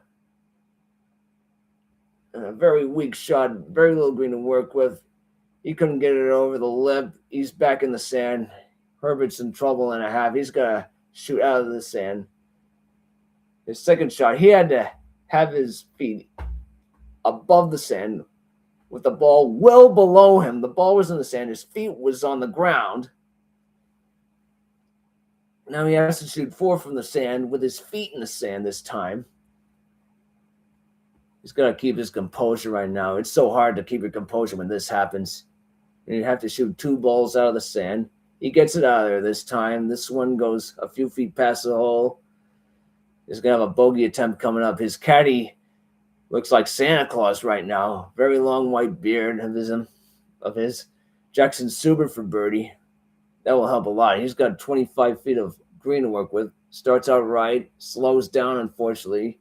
And a very weak shot. Very little green to work with. He couldn't get it over the lip. He's back in the sand. Herbert's in trouble and a half. He's got to shoot out of the sand. His second shot, he had to have his feet above the sand with the ball well below him. The ball was in the sand. His feet was on the ground. Now he has to shoot 4 from the sand with his feet in the sand this time. He's got to keep his composure right now. It's so hard to keep your composure when this happens. And you have to shoot 2 balls out of the sand. He gets it out of there this time. This one goes a few feet past the hole. He's going to have a bogey attempt coming up. His caddy looks like Santa Claus right now. Very long white beard of his. Jackson Suber for birdie. That will help a lot. He's got 25 feet of green to work with. Starts out right. Slows down, unfortunately.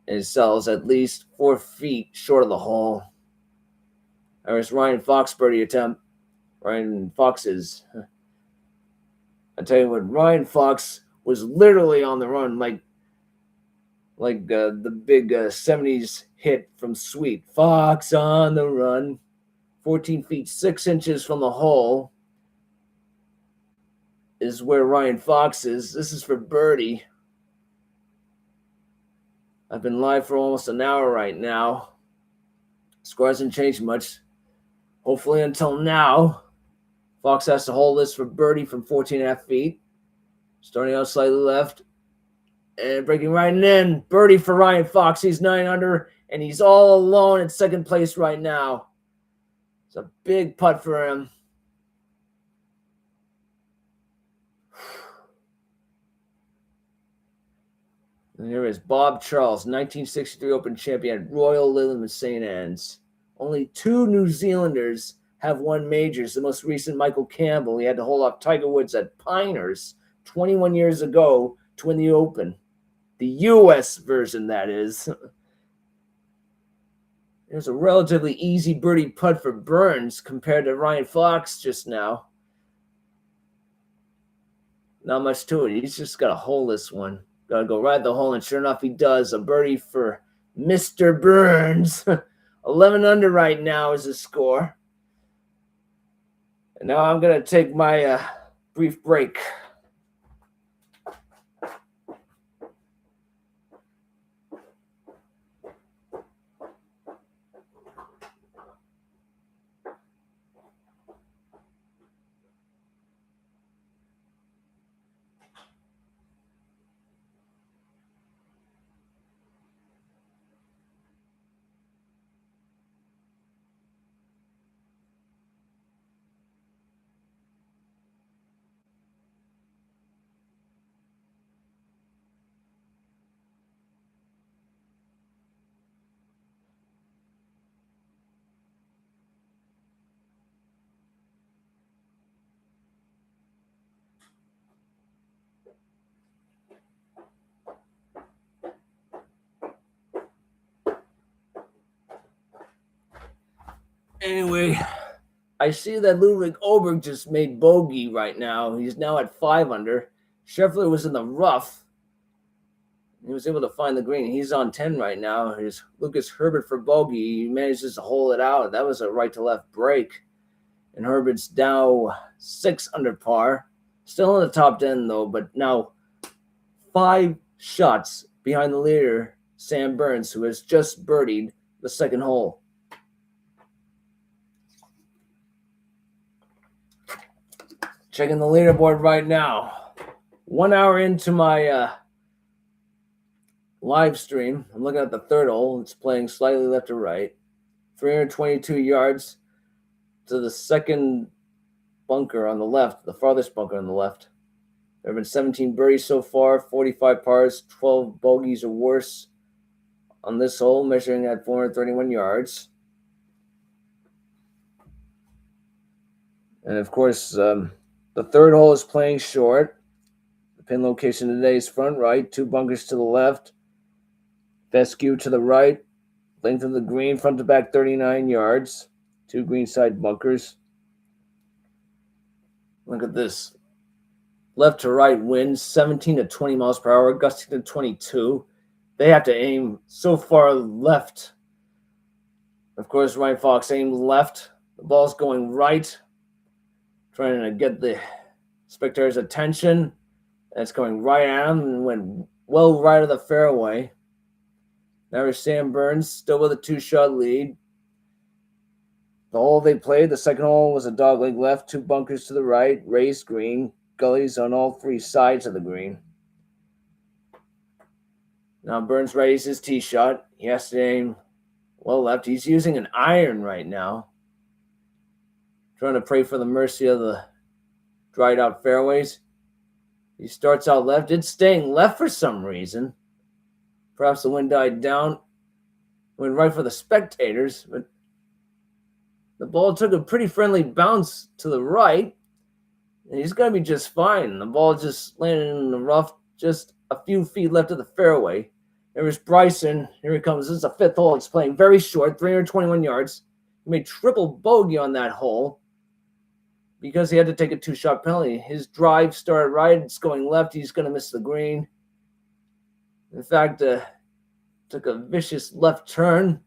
And settles at least 4 feet short of the hole. There's Ryan Fox birdie attempt. Ryan Fox is... I tell you what, Ryan Fox was literally on the run like the big 70s hit from Sweet. Fox on the run. 14 feet 6 inches from the hole. is where Ryan Fox is. This is for birdie. I've been live for almost an hour right now. Score hasn't changed much. Hopefully until now. Fox has to hold this for birdie from 14.5 feet. Starting out slightly left. And breaking right in. Birdie for Ryan Fox. He's 9 under. And he's all alone in second place right now. It's a big putt for him. And here is Bob Charles, 1963 Open champion at Royal Birkdale, St. Anne's. Only 2 New Zealanders have won majors. The most recent, Michael Campbell, he had to hold off Tiger Woods at Pinehurst 21 years ago to win the Open. The U.S. version, that is. There's a relatively easy birdie putt for Burns compared to Ryan Fox just now. Not much to it. He's just got to hold this one. Got to go right the hole, and sure enough, he does. A birdie for Mr. Burns. 11 under right now is his score. And now I'm going to take my brief break. Anyway, I see that Ludwig Oberg just made bogey right now. He's now at 5 under. Scheffler was in the rough. He was able to find the green. He's on 10 right now. Here's Lucas Herbert for bogey. He manages to hold it out. That was a right-to-left break. And Herbert's now 6 under par. Still in the top 10, though, but now 5 shots behind the leader, Sam Burns, who has just birdied the second hole. Checking the leaderboard right now. 1 hour into my live stream. I'm looking at the third hole. It's playing slightly left to right. 322 yards to the second bunker on the left, the farthest bunker on the left. There have been 17 birdies so far, 45 pars, 12 bogeys or worse on this hole, measuring at 431 yards. And of course, the third hole is playing short. The pin location today is front right, 2 bunkers to the left, fescue to the right, length of the green, front to back 39 yards, 2 greenside bunkers. Look at this. Left to right winds 17 to 20 miles per hour, gusting to 22. They have to aim so far left. Of course, Ryan Fox aimed left. The ball's going right, trying to get the spectators' attention. And it's going right at him and went well right of the fairway. Now is Sam Burns, still with a 2-shot lead. The hole they played, the second hole was a dogleg left, 2 bunkers to the right, raised green, gullies on all 3 sides of the green. Now Burns readies his tee shot. He has to aim well left. He's using an iron right now, trying to pray for the mercy of the dried out fairways. He starts out left. It's staying left for some reason. Perhaps the wind died down. Went right for the spectators, but the ball took a pretty friendly bounce to the right, and he's going to be just fine. The ball just landed in the rough, just a few feet left of the fairway. There's Bryson. Here he comes. This is the 5th hole. It's playing very short, 321 yards. He made triple bogey on that hole because he had to take a 2-shot penalty. His drive started right. It's going left. He's going to miss the green. In fact, took a vicious left turn.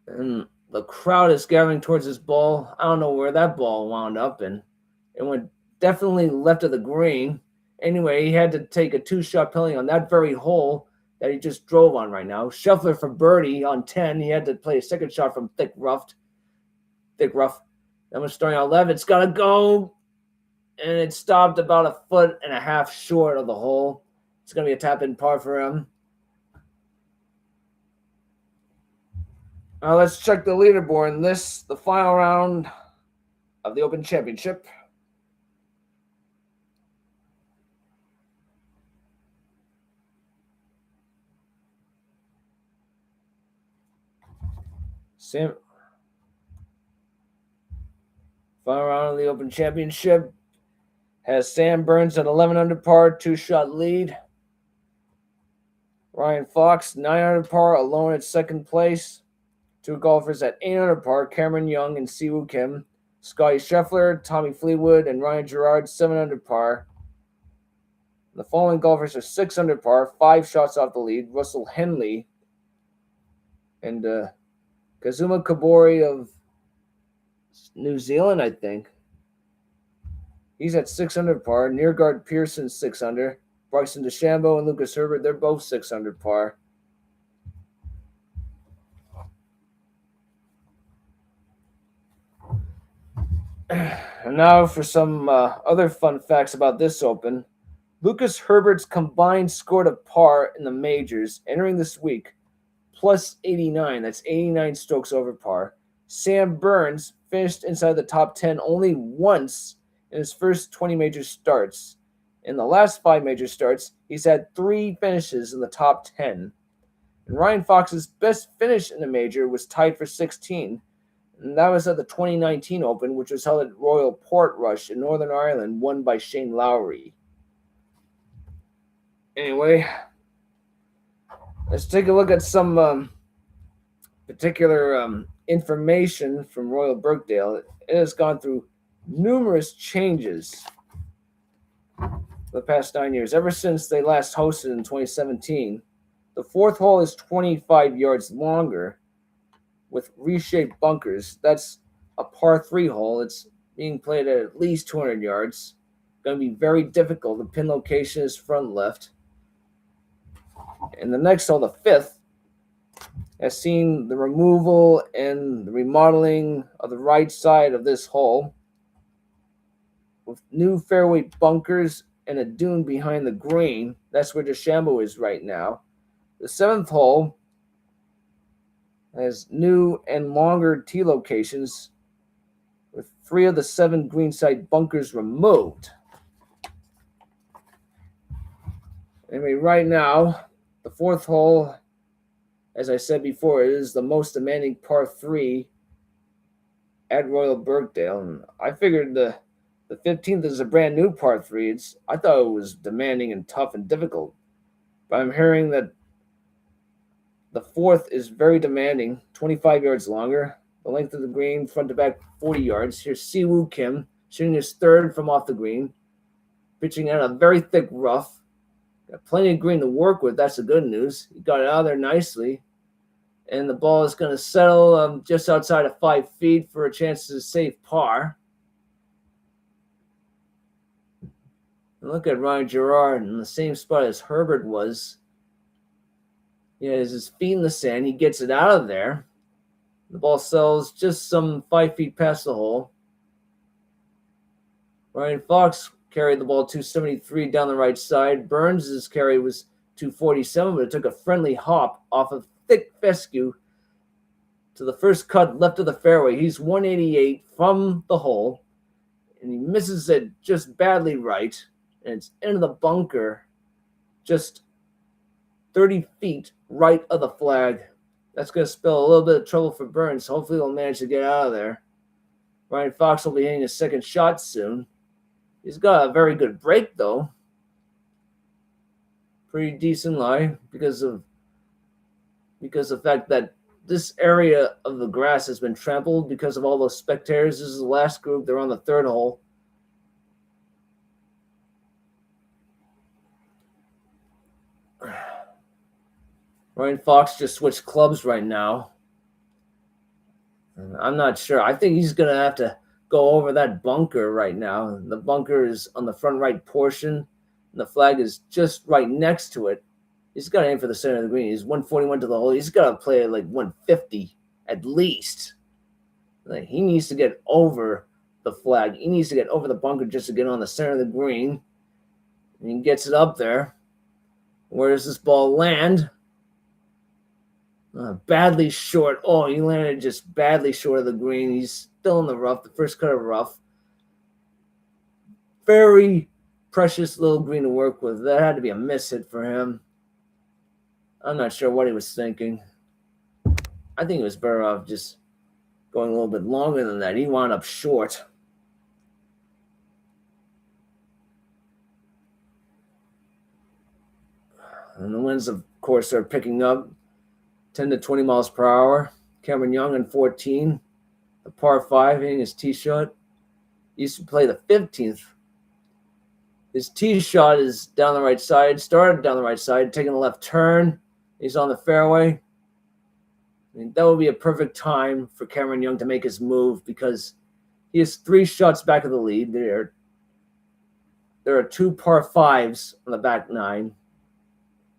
And the crowd is gathering towards his ball. I don't know where that ball wound up in. and went definitely left of the green. Anyway, he had to take a 2-shot penalty on that very hole that he just drove on right now. Scheffler for birdie on 10. He had to play a second shot from thick rough. That was starting on 11. It's got to go. And it stopped about 1.5 feet short of the hole. It's going to be a tap-in par for him. Now let's check the leaderboard in the final round of the Open Championship. Final round of the Open Championship has Sam Burns at 11 under par, 2-shot lead. Ryan Fox, 9 under par, alone at second place. 2 golfers at 8 under par, Cameron Young and Siwoo Kim. Scotty Scheffler, Tommy Fleetwood, and Ryan Gerard, 7 under par. The following golfers are 6 under par, 5 shots off the lead. Russell Henley and Kazuma Kabori of New Zealand, I think. He's at 6 under par. Neergaard Pearson, 6 under. Bryson DeChambeau and Lucas Herbert, they're both 6 under par. And now for some other fun facts about this Open. Lucas Herbert's combined score to par in the majors entering this week, plus 89. That's 89 strokes over par. Sam Burns finished inside the top 10 only once in his first 20 major starts. In the last 5 major starts, he's had 3 finishes in the top 10. And Ryan Fox's best finish in a major was tied for 16. And that was at the 2019 Open, which was held at Royal Portrush in Northern Ireland, won by Shane Lowry. Anyway, let's take a look at some particular information from Royal Birkdale. It has gone through numerous changes the past 9 years. Ever since they last hosted in 2017, the 4th hole is 25 yards longer with reshaped bunkers. That's a par 3 hole. It's being played at least 200 yards. Going to be very difficult. The pin location is front left. And the next hole, the 5th, has seen the removal and the remodeling of the right side of this hole with new fairway bunkers and a dune behind the green. That's where DeChambeau is right now. The 7th hole has new and longer tee locations with 3 of the 7 greenside bunkers removed. Anyway, right now, the 4th hole, as I said before, is the most demanding par 3 at Royal Birkdale. And I figured the 15th is a brand new par 3. I thought it was demanding and tough and difficult. But I'm hearing that the 4th is very demanding, 25 yards longer. The length of the green, front to back, 40 yards. Here's Siwoo Kim shooting his 3rd from off the green, pitching out a very thick rough. Got plenty of green to work with. That's the good news. He got it out of there nicely. And the ball is going to settle just outside of 5 feet for a chance to save par. And look at Ryan Gerard in the same spot as Herbert was. He has his feet in the sand. He gets it out of there. The ball settles just some 5 feet past the hole. Ryan Fox carried the ball 273 down the right side. Burns' carry was 247, but it took a friendly hop off of thick fescue to the first cut left of the fairway. He's 188 from the hole, and he misses it just badly right, and it's into the bunker just 30 feet right of the flag. That's going to spell a little bit of trouble for Burns. Hopefully he'll manage to get out of there. Ryan Fox will be hitting his 2nd shot soon. He's got a very good break, though. Pretty decent lie because of the fact that this area of the grass has been trampled because of all those spectators. This is the last group. They're on the 3rd hole. Ryan Fox just switched clubs right now. I'm not sure. I think he's going to have to go over that bunker right now. The bunker is on the front right portion, and the flag is just right next to it. He's got to aim for the center of the green. He's 141 to the hole. He's got to play it like 150 at least. Like, he needs to get over the flag. He needs to get over the bunker just to get on the center of the green. And he gets it up there. Where does this ball land? Badly short. Oh, he landed just badly short of the green. He's still in the rough, the first cut of rough. Very precious little green to work with. That had to be a miss hit for him. I'm not sure what he was thinking. I think he was better off just going a little bit longer than that. He wound up short. And the winds, of course, are picking up 10 to 20 miles per hour. Cameron Young on 14, the par 5, hitting his tee shot. He used to play the 15th. His tee shot is down the right side, started down the right side, taking a left turn. He's on the fairway. I mean, that would be a perfect time for Cameron Young to make his move because he has 3 shots back of the lead. There are 2 par 5s on the back 9.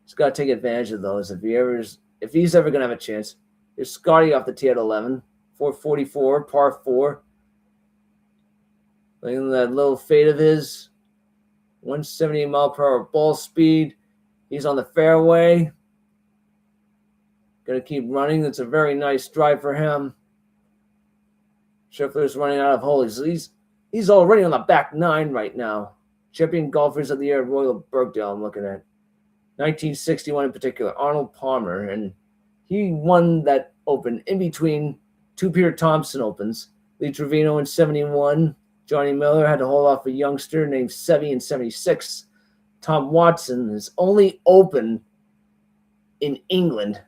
He's got to take advantage of those if he's ever going to have a chance. There's Scotty off the tee at 11, 444, par 4. Look at that little fade of his, 178 mile per hour ball speed. He's on the fairway. Going to keep running. That's a very nice drive for him. Scheffler's running out of holes. He's already on the back 9 right now. Champion golfers of the year at Royal Birkdale, I'm looking at. 1961 in particular, Arnold Palmer, and he won that Open in between 2 Peter Thompson Opens. Lee Trevino in 71, Johnny Miller had to hold off a youngster named Seve in 76. Tom Watson, his only Open in England.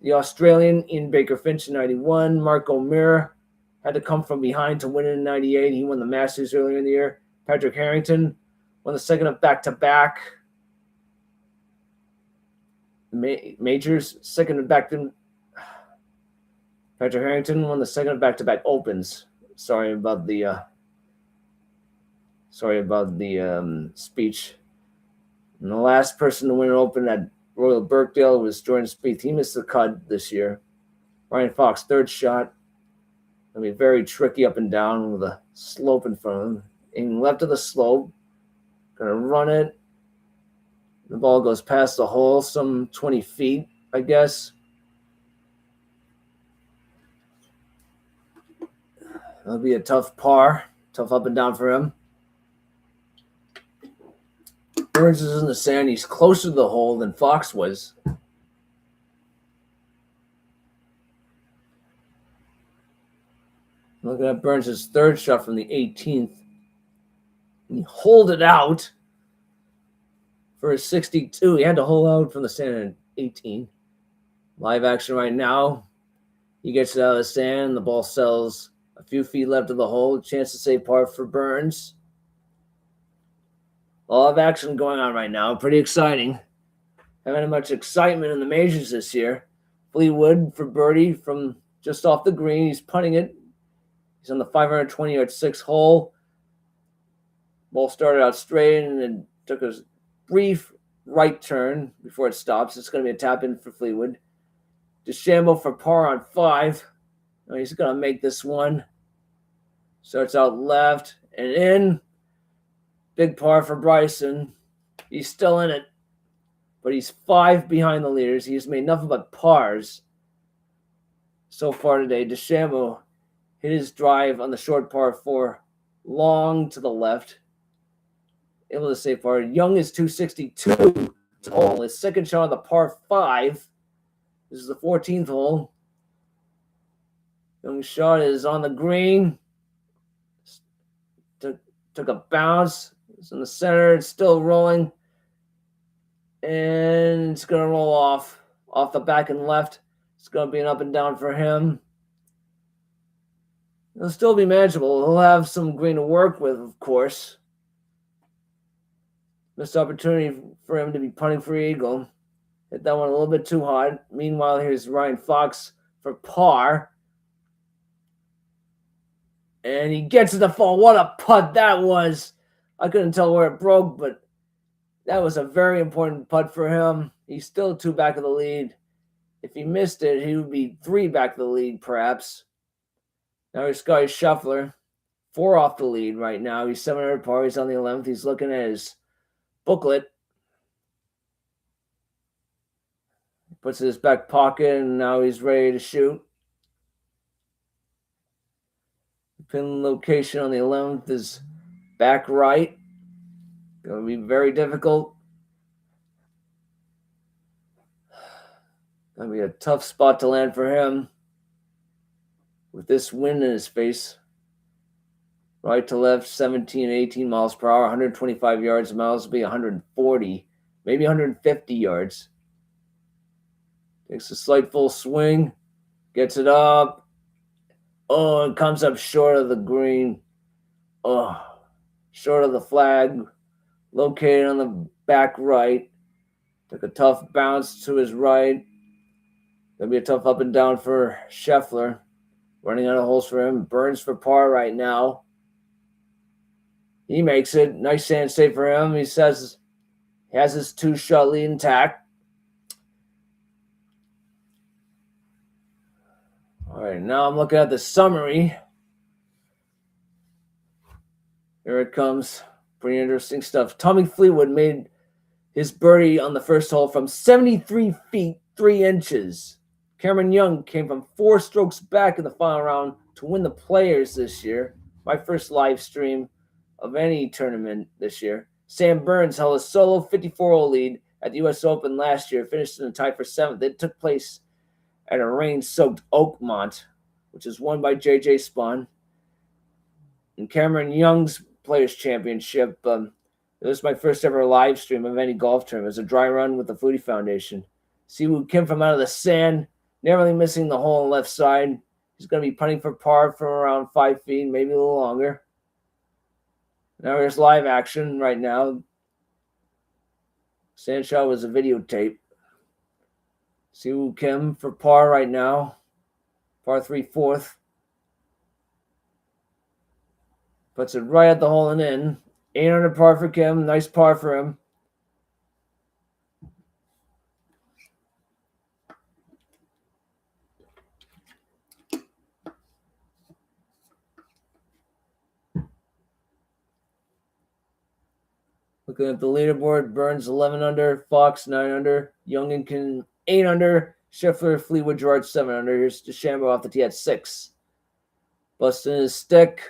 The Australian Ian Baker Finch in 91, Mark O'Meara had to come from behind to win it in 98. He won the Masters earlier in the year. Patrick Harrington won the second of back-to-back majors, second of back-to Patrick Harrington won the second of back-to-back Opens. Sorry about the speech. And the last person to win an Open at Royal Birkdale was Jordan Spieth. He missed the cut this year. Ryan Fox, 3rd shot. Going to be very tricky up and down with a slope in front of him. Aiming left of the slope. Going to run it. The ball goes past the hole, some 20 feet, I guess. That'll be a tough par. Tough up and down for him. Burns is in the sand. He's closer to the hole than Fox was. Look at Burns' 3rd shot from the 18th. He holed it out for a 62. He had to hold out from the sand at 18. Live action right now. He gets it out of the sand. The ball sells a few feet left of the hole. Chance to save par for Burns. A lot of action going on right now. Pretty exciting. Haven't had much excitement in the majors this year. Fleetwood for birdie from just off the green. He's putting it. He's on the 520-yard 6th hole. Ball started out straight and then took a brief right turn before it stops. It's going to be a tap in for Fleetwood. DeChambeau for par on 5. Oh, he's going to make this one. Starts out left and in. Big par for Bryson. He's still in it, but he's 5 behind the leaders. He's made nothing but pars so far today. DeChambeau hit his drive on the short par 4, long to the left. Able to save par. Young is 262 to hole. His 2nd shot on the par 5. This is the 14th hole. Young's shot is on the green. Took a bounce. It's in the center. It's still rolling. And it's going to roll off the back and left. It's going to be an up and down for him. It'll still be manageable. He'll have some green to work with, of course. Missed opportunity for him to be putting for eagle. Hit that one a little bit too hard. Meanwhile, here's Ryan Fox for par. And he gets it to fall. What a putt that was. I couldn't tell where it broke, but that was a very important putt for him. He's still 2 back of the lead. If he missed it, he would be 3 back of the lead, perhaps. Now here's Scotty Scheffler, 4 off the lead right now. He's 700 par. He's on the 11th. He's looking at his booklet. He puts it in his back pocket, and now he's ready to shoot. The pin location on the 11th is back right. Going to be very difficult. Going to be a tough spot to land for him with this wind in his face. Right to left, 17, 18 miles per hour, 125 yards. The miles will be 140, maybe 150 yards. Takes a slight full swing, gets it up. Oh, it comes up short of the green. Oh, short of the flag. Located on the back right. Took a tough bounce to his right. Gonna be a tough up and down for Scheffler. Running out of holes for him. Burns for par right now. He makes it. Nice sand save for him. He says he has his 2-shot lead intact. All right, now I'm looking at the summary. Here it comes. Pretty interesting stuff. Tommy Fleetwood made his birdie on the first hole from 73 feet, 3 inches. Cameron Young came from 4 strokes back in the final round to win the Players this year. My first live stream of any tournament this year. Sam Burns held a solo 54-hole lead at the U.S. Open last year, finished in a tie for 7th. It took place at a rain-soaked Oakmont, which is won by J.J. Spahn. And Cameron Young's Players Championship, it was my first ever live stream of any golf tournament. It was a dry run with the Foodie Foundation. Siwoo Kim from out of the sand, narrowly missing the hole on the left side. He's going to be putting for par from around 5 feet, maybe a little longer. Now here's live action right now. Sand shot was a videotape. Siwoo Kim for par right now. Par 3 4th. Puts it right at the hole and in. 800 par for Kim. Nice par for him. Looking at the leaderboard, Burns 11 under, Fox 9 under, Youngkin 8 under, Scheffler, Fleetwood, George 7 under. Here's DeChambeau off the tee at 6. Busting his stick.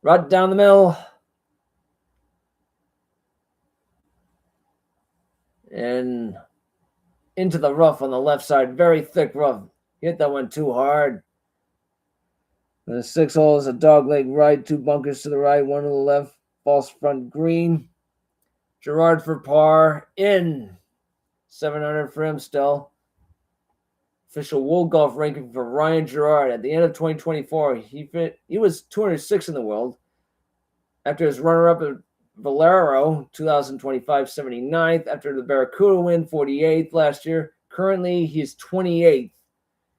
Right down the middle. And into the rough on the left side. Very thick rough. Hit that one too hard. And the 6 hole is a dogleg right. 2 bunkers to the right, 1 to the left. False front green. Gerard for par. In. 700 for him still. Official World Golf ranking for Ryan Gerard. At the end of 2024, he was 206 in the world. After his runner-up at Valero, 2025, 79th. After the Barracuda win, 48th last year. Currently, he's 28th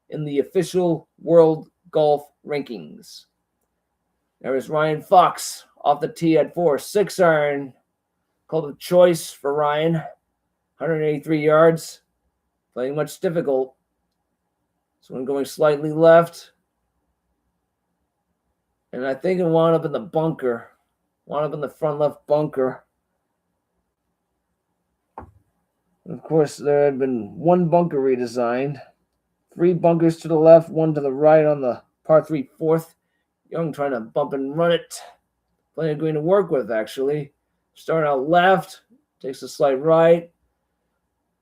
in the official World Golf rankings. There is Ryan Fox off the tee at 4. 6 iron. Called a choice for Ryan. 183 yards. Playing much difficult. This one going slightly left. And I think it wound up in the bunker. Wound up in the front left bunker. And of course, there had been 1 bunker redesigned. 3 bunkers to the left, 1 to the right on the par 3 4th. Young trying to bump and run it. Plenty of green to work with, actually. Starting out left. Takes a slight right.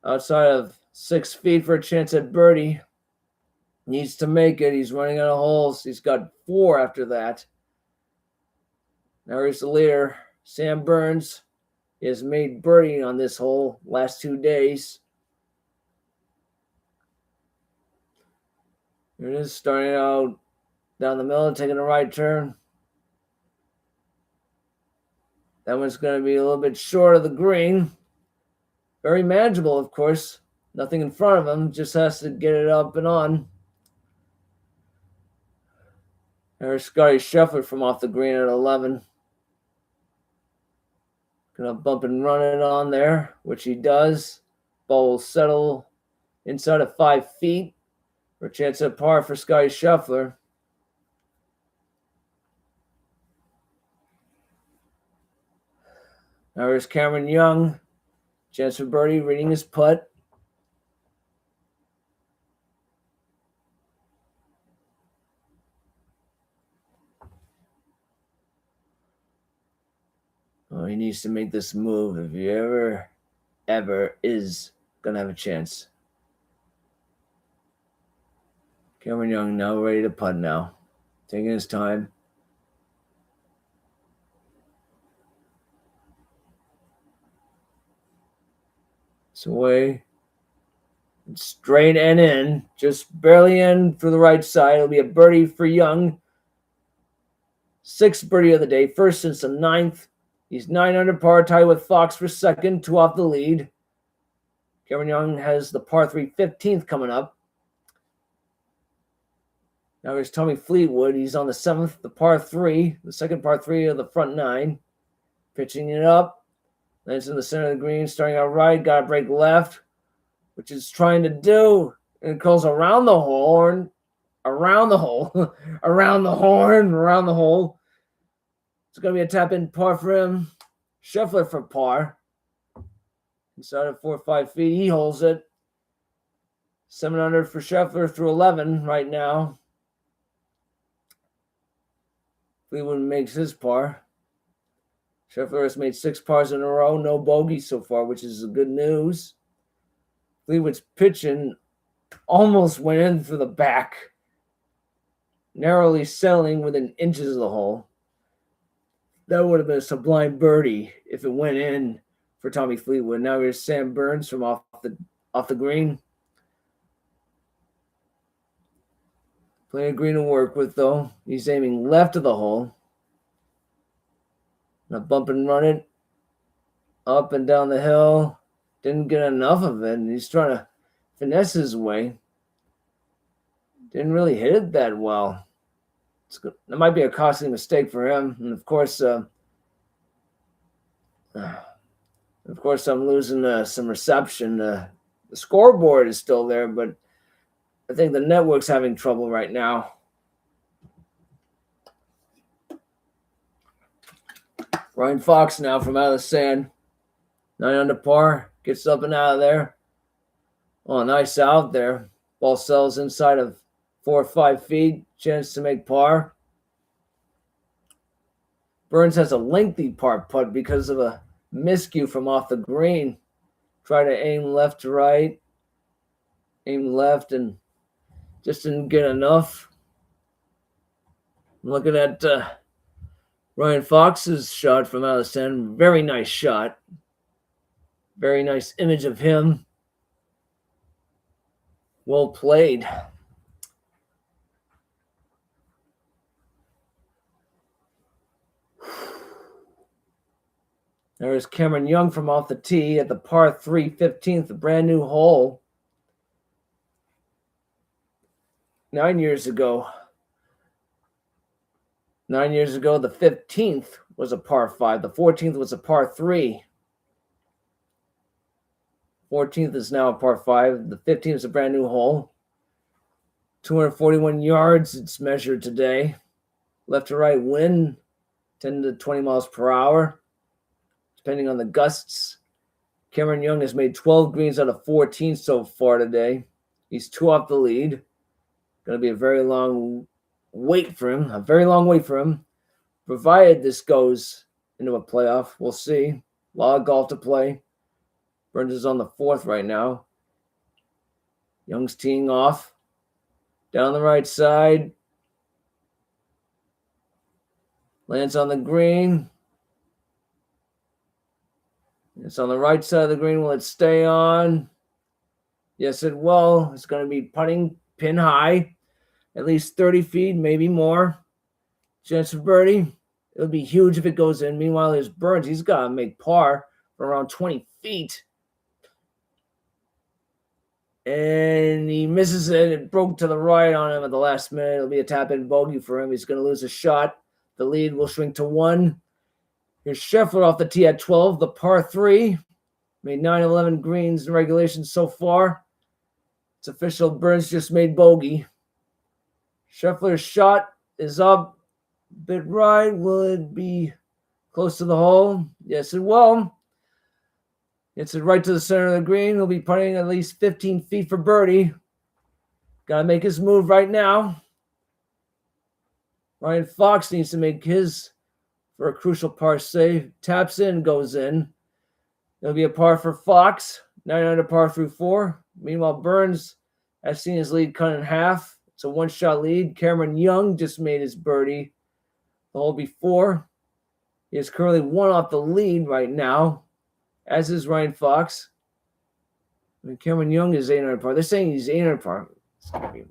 Outside of 6 feet for a chance at birdie. Needs to make it. He's running out of holes. He's got 4 after that. Now here's the leader, Sam Burns. He has made birdie on this hole last 2 days. Here it is, starting out down the middle, taking a right turn. That one's going to be a little bit short of the green. Very manageable, of course. Nothing in front of him. Just has to get it up and on. There's Scotty Scheffler from off the green at 11. Gonna bump and run it on there, which he does. Ball will settle inside of 5 feet for a chance at par for Scotty Scheffler. Now here's Cameron Young. Chance for birdie, reading his putt. Oh, he needs to make this move if he ever is going to have a chance. Cameron Young now ready to putt now. Taking his time. It's away. It's straight and in. Just barely in for the right side. It'll be a birdie for Young. 6th birdie of the day. First since the 9th. He's 9 under par, tied with Fox for second, 2 off the lead. Cameron Young has the par 3 15th coming up. Now here's Tommy Fleetwood. He's on the 7th, the par 3, the second par 3 of the front 9. Pitching it up. Lands in the center of the green, starting out right, got to break left, which is trying to do. And it goes around the horn, around the hole, around the horn, around the hole. It's going to be a tap-in par for him. Scheffler for par. Inside of 4 or 5 feet, he holds it. 7 under for Scheffler through 11 right now. Fleetwood makes his par. Scheffler has made 6 pars in a row, no bogeys so far, which is good news. Fleetwood's pitching almost went in through the back, narrowly settling within inches of the hole. That would have been a sublime birdie if it went in for Tommy Fleetwood. Now here's Sam Burns from off the green. Plenty of green to work with, though. He's aiming left of the hole. Now bump and run it up and down the hill. Didn't get enough of it. And he's trying to finesse his way. Didn't really hit it that well. That might be a costly mistake for him. And of course, I'm losing some reception. The scoreboard is still there, but I think the network's having trouble right now. Ryan Fox now from out of the sand. 9 under par. Gets up and out of there. Oh, nice out there. Ball settles inside of 4 or 5 feet. Chance to make par. Burns has a lengthy par putt because of a miscue from off the green. Try to aim left to right. Aim left and just didn't get enough. I'm looking at Ryan Fox's shot from out of the sand. Very nice shot. Very nice image of him. Well played. There's Cameron Young from off the tee at the par 3 15th, a brand new hole. 9 years ago, the 15th was a par 5. The 14th was a par 3. 14th is now a par 5. The 15th is a brand new hole. 241 yards it's measured today. Left to right wind, 10 to 20 miles per hour, depending on the gusts. Cameron Young has made 12 greens out of 14 so far today. He's 2 off the lead. Going to be a very long wait for him. Provided this goes into a playoff. We'll see. A lot of golf to play. Burns is on the 4th right now. Young's teeing off. Down the right side. Lands on the green. It's on the right side of the green. Will it stay on? Yes, it will. It's going to be putting pin high. At least 30 feet, maybe more. Chance for birdie. It'll be huge if it goes in. Meanwhile, there's Burns. He's got to make par for around 20 feet. And he misses it. It broke to the right on him at the last minute. It'll be a tap-in bogey for him. He's going to lose a shot. The lead will shrink to 1. Here's Scheffler off the tee at 12, the par 3. Made 9-11 greens in regulation so far. It's official. Burns just made bogey. Scheffler's shot is up. Bit right. Will it be close to the hole? Yes, it will. It's it right to the center of the green. He'll be putting at least 15 feet for birdie. Got to make his move right now. Ryan Fox needs to make his for a crucial par save. Taps in, goes in. It'll be a par for Fox. 9 under par through 4. Meanwhile, Burns has seen his lead cut in half. It's a one-shot lead. Cameron Young just made his birdie the hole before. He is currently 1 off the lead right now, as is Ryan Fox. I mean, Cameron Young is 8 under par. They're saying he's 8 under par. It's gonna be...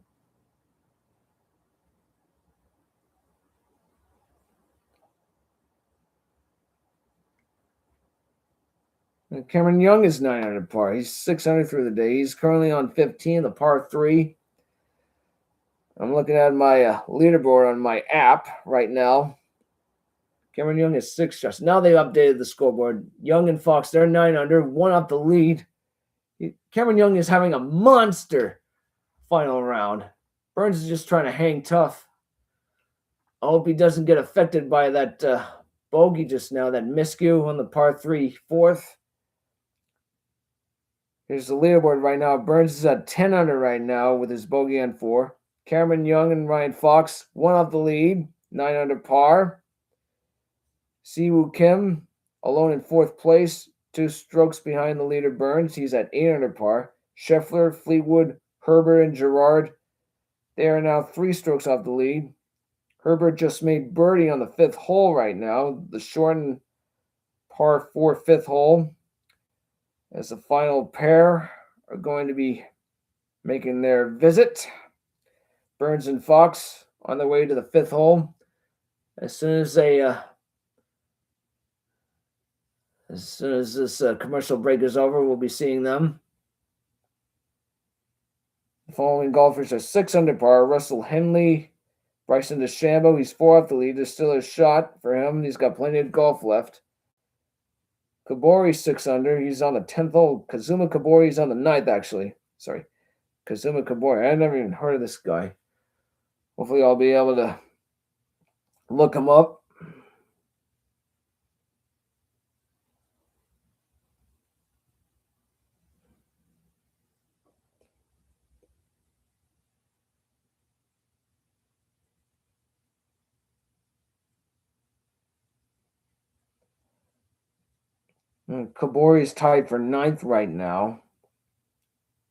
And Cameron Young is 9 under par. He's 6 under through the day. He's currently on 15, the par 3. I'm looking at my leaderboard on my app right now. Cameron Young is 6 shots. Now they've updated the scoreboard. Young and Fox, they're 9 under, 1 up the lead. Cameron Young is having a monster final round. Burns is just trying to hang tough. I hope he doesn't get affected by that bogey just now, that miscue on the par 3 4th. Here's the leaderboard right now. Burns is at 10 under right now with his bogey on 4. Cameron Young and Ryan Fox, 1 off the lead, 9 under par. Siwoo Kim, alone in 4th place, 2 strokes behind the leader Burns. He's at 8 under par. Scheffler, Fleetwood, Herbert, and Gerard, they are now 3 strokes off the lead. Herbert just made birdie on the 5th hole right now, the shortened par 4 5th hole. As the final pair are going to be making their visit. Burns and Fox on their way to the 5th hole. As soon as this commercial break is over, we'll be seeing them. The following golfers are 6 under par. Russell Henley, Bryson DeChambeau, he's 4 off the lead. There's still a shot for him. He's got plenty of golf left. Kabori 6 under. He's on the 10th hole. Kazuma Kabori is on the 9th, actually. Sorry. Kazuma Kabori. I never even heard of this guy. Hopefully I'll be able to look him up. Kabori is tied for 9th right now.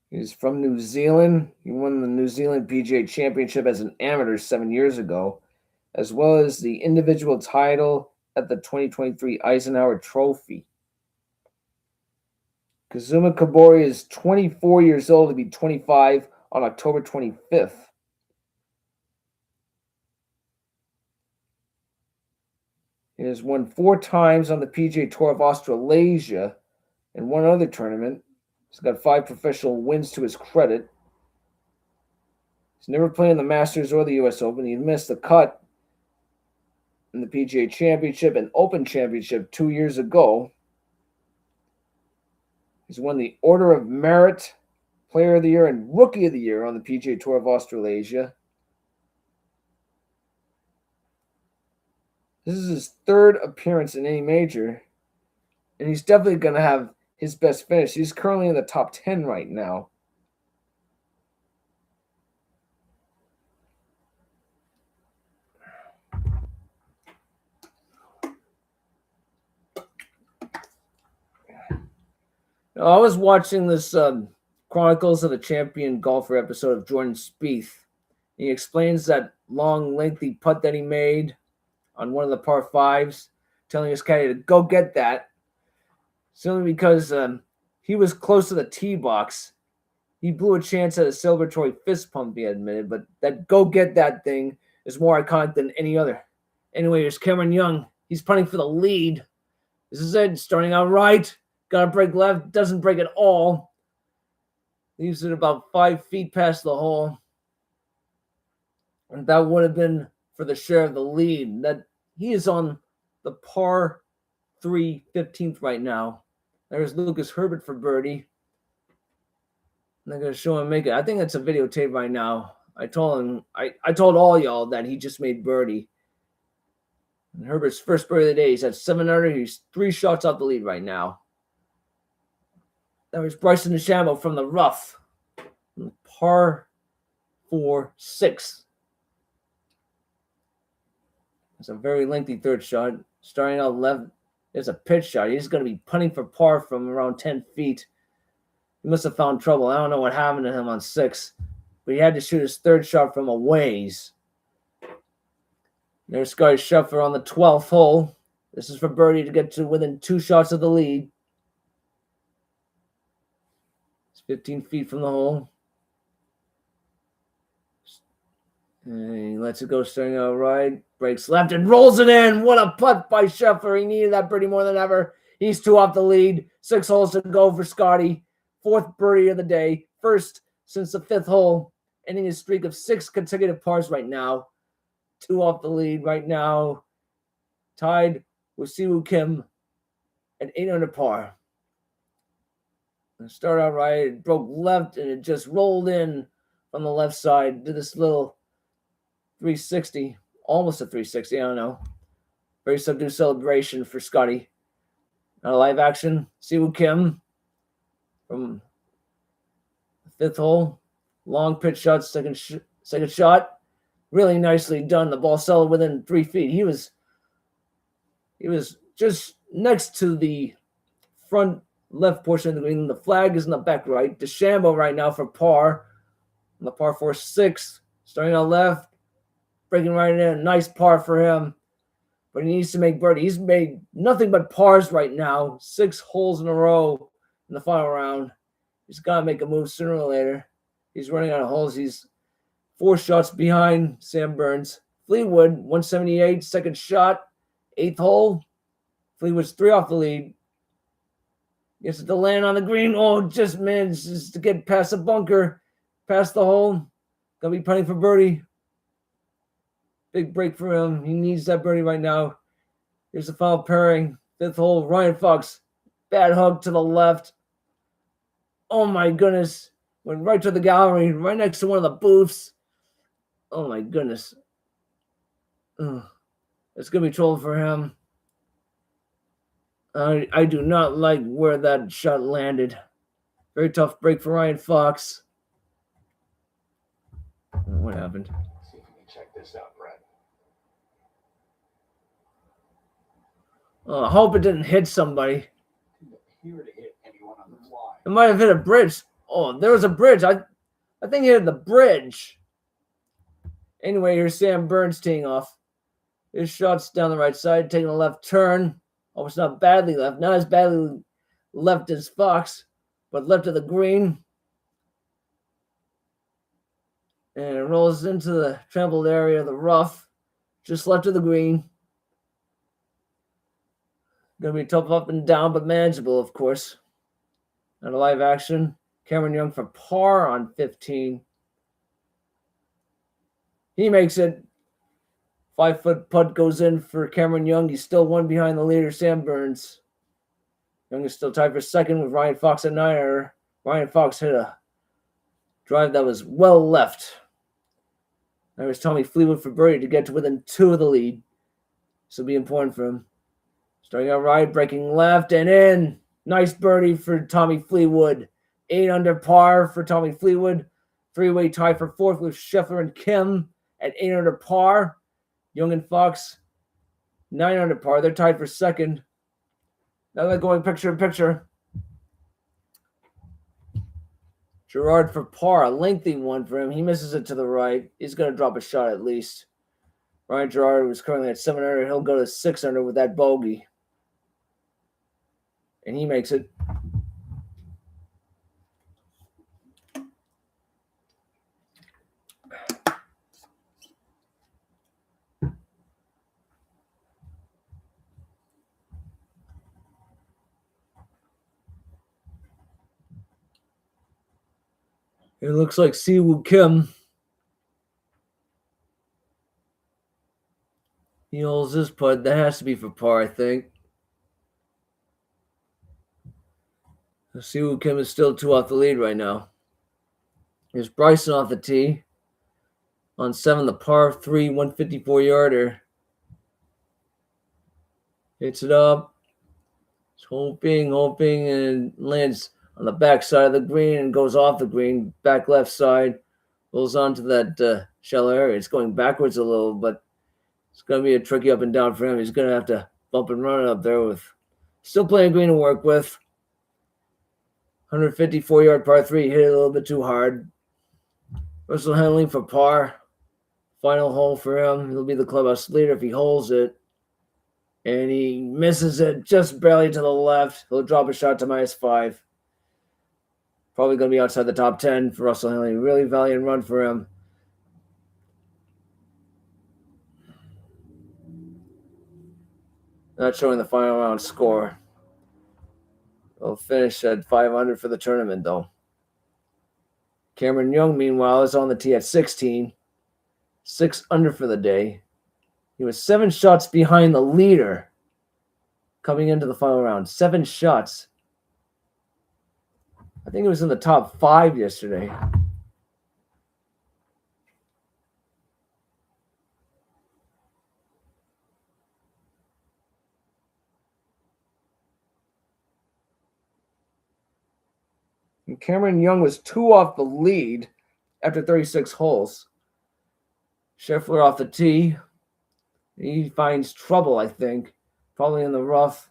He's from New Zealand. He won the New Zealand PGA Championship as an amateur 7 years ago, as well as the individual title at the 2023 Eisenhower Trophy. Kazuma Kabori is 24 years old to be 25 on October 25th. He has won 4 times on the PGA Tour of Australasia and 1 other tournament. He's got 5 professional wins to his credit. He's never played in the Masters or the U.S. Open. He missed the cut in the PGA Championship and Open Championship 2 years ago. He's won the Order of Merit, Player of the Year, and Rookie of the Year on the PGA Tour of Australasia. This is his 3rd appearance in any major, and he's definitely going to have his best finish. He's currently in the top 10 right now. I was watching this Chronicles of the Champion Golfer episode of Jordan Spieth. He explains that long, lengthy putt that he made on one of the par 5s, telling his caddy to go get that. Simply because he was close to the tee box. He blew a chance at a celebratory fist pump, he admitted, but that go get that thing is more iconic than any other. Anyway, here's Cameron Young. He's putting for the lead. This is it. Starting out right. Got to break left. Doesn't break at all. Leaves it about 5 feet past the hole. And that would have been for the share of the lead. That he is on the par 3 15th right now. There's Lucas Herbert for birdie. And they're going to show him make it. I think that's a videotape right now. I told him, I told all y'all that he just made birdie. And Herbert's first birdie of the day. He's at 7 under. He's 3 shots off the lead right now. That was Bryson DeChambeau from the rough. Par 4 6. It's a very lengthy third shot. Starting out left, it's a pitch shot. He's going to be putting for par from around 10 feet. He must have found trouble. I don't know what happened to him on 6, but he had to shoot his third shot from a ways. There's Scotty Scheffler on the 12th hole. This is for birdie to get to within 2 shots of the lead. It's 15 feet from the hole. And he lets it go starting out right. Breaks left and rolls it in. What a putt by Scheffler. He needed that birdie more than ever. He's 2 off the lead. 6 holes to go for Scotty. 4th birdie of the day. First since the 5th hole. Ending his streak of 6 consecutive pars right now. 2 off the lead right now. Tied with Siwoo Kim at 8 under par. Start out right. It broke left and it just rolled in from the left side. Did this little 360. Almost a 360. I don't know. Very subdued celebration for Scotty. Now live action. Siwoo Kim from the 5th hole. Long pitch shot. Second shot. Really nicely done. The ball settled within 3 feet. He was just next to the front left portion of the green. The flag is in the back right. DeChambeau right now for par. On the par 4 6. Starting out left. Breaking right in. Nice par for him. But he needs to make birdie. He's made nothing but pars right now. 6 holes in a row in the final round. He's got to make a move sooner or later. He's running out of holes. He's 4 shots behind Sam Burns. Fleetwood, 178, second shot, 8th hole. Fleetwood's 3 off the lead. Gets it to land on the green. Oh, just manages to get past the bunker, past the hole. Gonna be putting for birdie. Big break for him. He needs that birdie right now. Here's the final pairing. 5th hole, Ryan Fox. Bad hug to the left. Oh my goodness. Went right to the gallery, right next to one of the booths. Oh my goodness. Ugh. It's going to be trouble for him. I do not like where that shot landed. Very tough break for Ryan Fox. What happened? See if you can check this out, Brett. Oh, I hope it didn't hit somebody. Didn't appear to hit anyone on the fly. It might have hit a bridge. Oh, there was a bridge. I think he hit the bridge. Anyway, here's Sam Burns teeing off. His shot's down the right side, taking a left turn. Almost not badly left. Not as badly left as Fox, but left of the green. And it rolls into the trampled area of the rough. Just left of the green. Going to be tough up and down, but manageable, of course. Not a live action. Cameron Young for par on 15. He makes it. 5-foot putt goes in for Cameron Young. He's still 1 behind the leader, Sam Burns. Young is still tied for second with Ryan Fox at 9. Ryan Fox hit a drive that was well left. There was Tommy Fleetwood for birdie to get to within 2 of the lead. This will be important for him. Starting out right, breaking left and in. Nice birdie for Tommy Fleetwood. 8 under par for Tommy Fleetwood. 3-way tie for 4th with Scheffler and Kim at 8 under par. Young and Fox, 9 under par. They're tied for second. Now they're going picture in picture. Gerard for par, a lengthy one for him. He misses it to the right. He's going to drop a shot at least. Ryan Gerard was currently at 7 under. He'll go to 6 under with that bogey. And he makes it. It looks like Siwoo Kim. He holds this putt. That has to be for par, I think. Siwoo Kim is still 2 off the lead right now. Here's Bryson off the tee. On 7, the par 3, 154-yarder. Hits it up. It's hoping, and lands on the back side of the green and goes off the green, back left side. Rolls onto that shallow area. It's going backwards a little, but it's going to be a tricky up and down for him. He's going to have to bump and run it up there with still plenty of green to work with. 154-yard par 3, hit it a little bit too hard. Russell Henley for par. Final hole for him. He'll be the clubhouse leader if he holds it. And he misses it just barely to the left. He'll drop a shot to -5. Probably going to be outside the top 10 for Russell Henley. Really valiant run for him. Not showing the final round score. He'll finish at 500 for the tournament, though. Cameron Young, meanwhile, is on the tee at 16. 6 under for the day. He was 7 shots behind the leader coming into the final round. 7 shots. I think it was in the top 5 yesterday. And Cameron Young was 2 off the lead after 36 holes. Scheffler off the tee. He finds trouble, I think. Probably in the rough.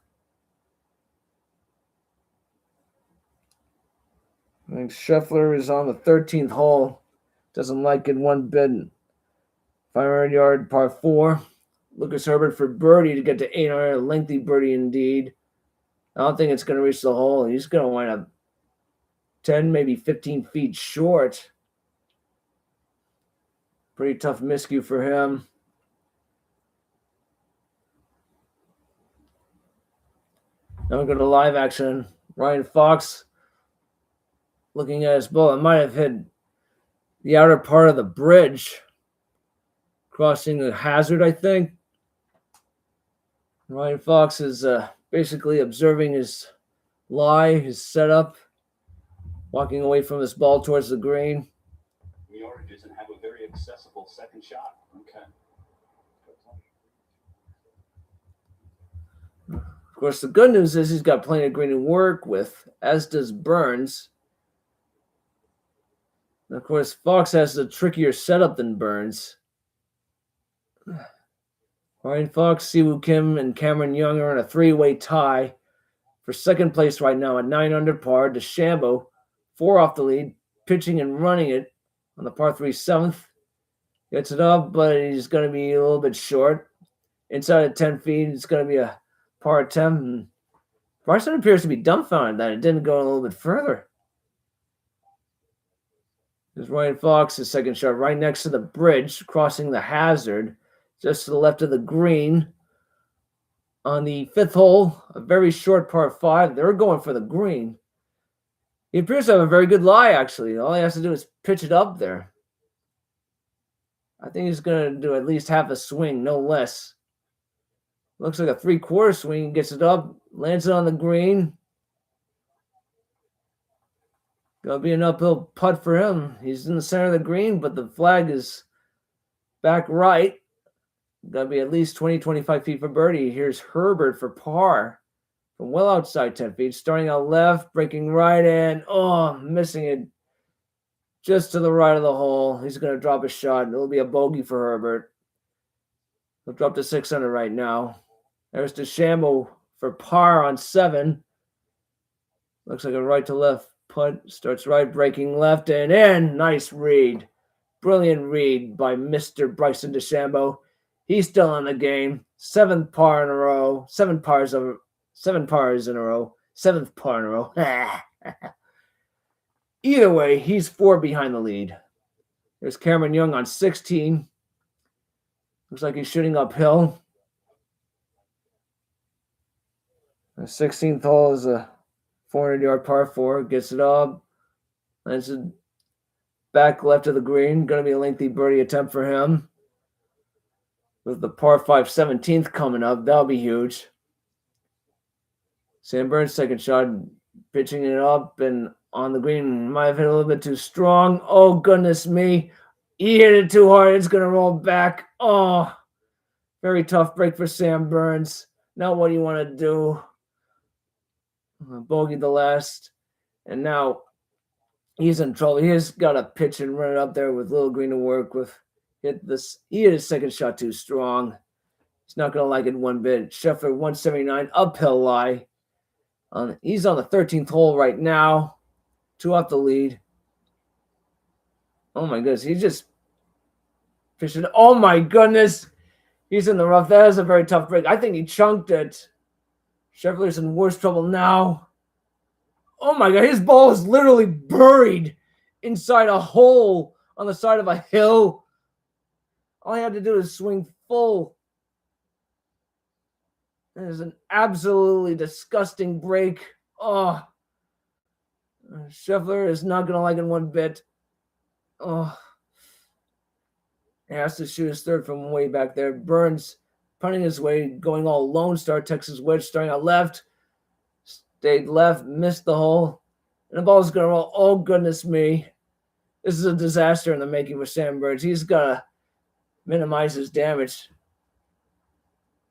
I think Scheffler is on the 13th hole. Doesn't like it one bit. 500-yard par 4. Lucas Herbert for birdie to get to 800. A lengthy birdie indeed. I don't think it's going to reach the hole. He's going to wind up 10, maybe 15 feet short. Pretty tough miscue for him. Now we go to live action. Ryan Fox looking at his ball. It might have hit the outer part of the bridge, crossing the hazard, I think. Ryan Fox is basically observing his lie, his setup, walking away from his ball towards the green. Miura doesn't have a very accessible second shot. Okay. Of course, the good news is he's got plenty of green to work with, as does Burns. And of course, Fox has a trickier setup than Burns. Ryan Fox, Siwoo Kim, and Cameron Young are in a 3-way tie for second place right now at 9 under par. DeChambeau, 4 off the lead, pitching and running it on the par 3 7th. Gets it up, but he's going to be a little bit short. Inside of 10 feet, it's going to be a par attempt. And Bryson appears to be dumbfounded that it didn't go a little bit further. There's Ryan Fox, his second shot right next to the bridge, crossing the hazard, just to the left of the green. On the 5th hole, a very short par 5. They're going for the green. He appears to have a very good lie, actually. All he has to do is pitch it up there. I think he's going to do at least half a swing, no less. Looks like a 3/4 swing. Gets it up, lands it on the green. Gonna be an uphill putt for him. He's in the center of the green, but the flag is back right. Gonna be at least 20, 25 feet for birdie. Here's Herbert for par from well outside 10 feet. Starting out left, breaking right in. Oh, missing it just to the right of the hole. He's gonna drop a shot. It'll be a bogey for Herbert. He'll drop to 600 right now. There's DeChambeau for par on 7. Looks like a right to left putt. Starts right, breaking left and in. Nice read. Brilliant read by Mr. Bryson DeChambeau. He's still in the game. 7th par in a row. 7 pars in a row. 7th par in a row. Either way, he's 4 behind the lead. There's Cameron Young on 16. Looks like he's shooting uphill. The 16th hole is a 400-yard par 4. Gets it up. Lands it back left of the green. Going to be a lengthy birdie attempt for him. With the par 5 17th coming up, that'll be huge. Sam Burns' second shot, pitching it up and on the green. Might have hit a little bit too strong. Oh, goodness me. He hit it too hard. It's going to roll back. Oh, very tough break for Sam Burns. Now what do you want to do? Bogey the last. And now he's in trouble. He's got to pitch and run it up there with Little Green to work with. He hit his second shot too strong. He's not going to like it one bit. Scheffler 179, uphill lie. He's on the 13th hole right now. 2 off the lead. Oh my goodness. He just pitched it. Oh my goodness. He's in the rough. That is a very tough break. I think he chunked it. Scheffler's in worse trouble now. Oh my God. His ball is literally buried inside a hole on the side of a hill. All he had to do is swing full. It is an absolutely disgusting break. Oh, Scheffler is not going to like it one bit. Oh, he has to shoot his third from way back there. Burns punting his way, going all Lone Star, Texas wedge, starting out left. Stayed left, missed the hole. And the ball is going to roll. Oh, goodness me. This is a disaster in the making for Sam Burns. He's got to minimize his damage.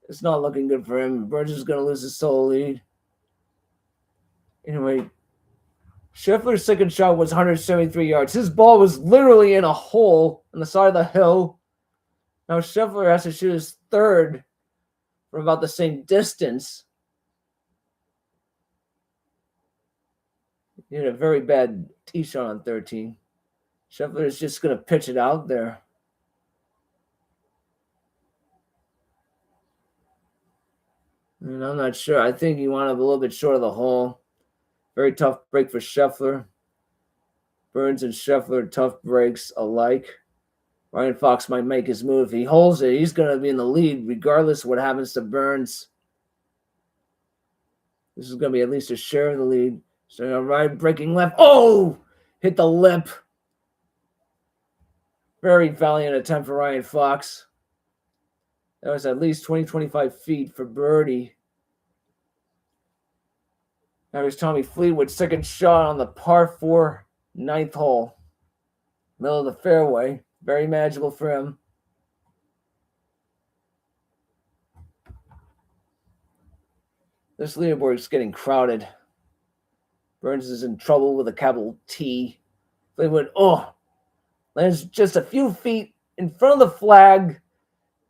It's not looking good for him. Burns is going to lose his solo lead. Anyway, Scheffler's second shot was 173 yards. His ball was literally in a hole on the side of the hill. Now Scheffler has to shoot his third from about the same distance. He had a very bad tee shot on 13. Scheffler is just going to pitch it out there. And I'm not sure. I think he wound up a little bit short of the hole. Very tough break for Scheffler. Burns and Scheffler, tough breaks alike. Ryan Fox might make his move. If he holds it, he's going to be in the lead regardless of what happens to Burns. This is going to be at least a share of the lead. So right, breaking left. Oh! Hit the lip. Very valiant attempt for Ryan Fox. That was at least 20-25 feet for birdie. Now here's Tommy Fleetwood's second shot on the par 4 9th hole. Middle of the fairway. Very manageable for him. This leaderboard is getting crowded. Burns is in trouble with a capital T. Fleetwood, lands just a few feet in front of the flag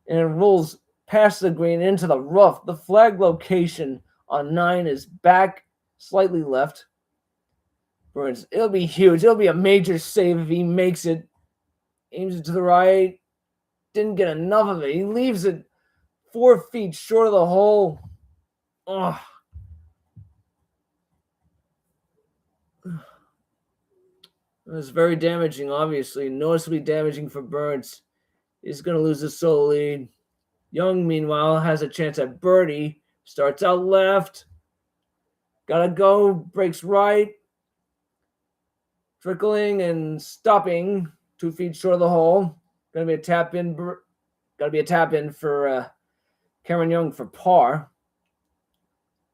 and it rolls past the green into the rough. The flag location on 9 is back slightly left. Burns, it'll be huge. It'll be a major save if he makes it. Aims it to the right. Didn't get enough of it. He leaves it 4 feet short of the hole. Oh. It was very damaging, obviously. Noticeably damaging for Burns. He's going to lose the solo lead. Young, meanwhile, has a chance at birdie. Starts out left. Gotta go. Breaks right. Trickling and stopping 2 feet short of the hole. Gonna be a tap in. Gotta be a tap in for Cameron Young for par.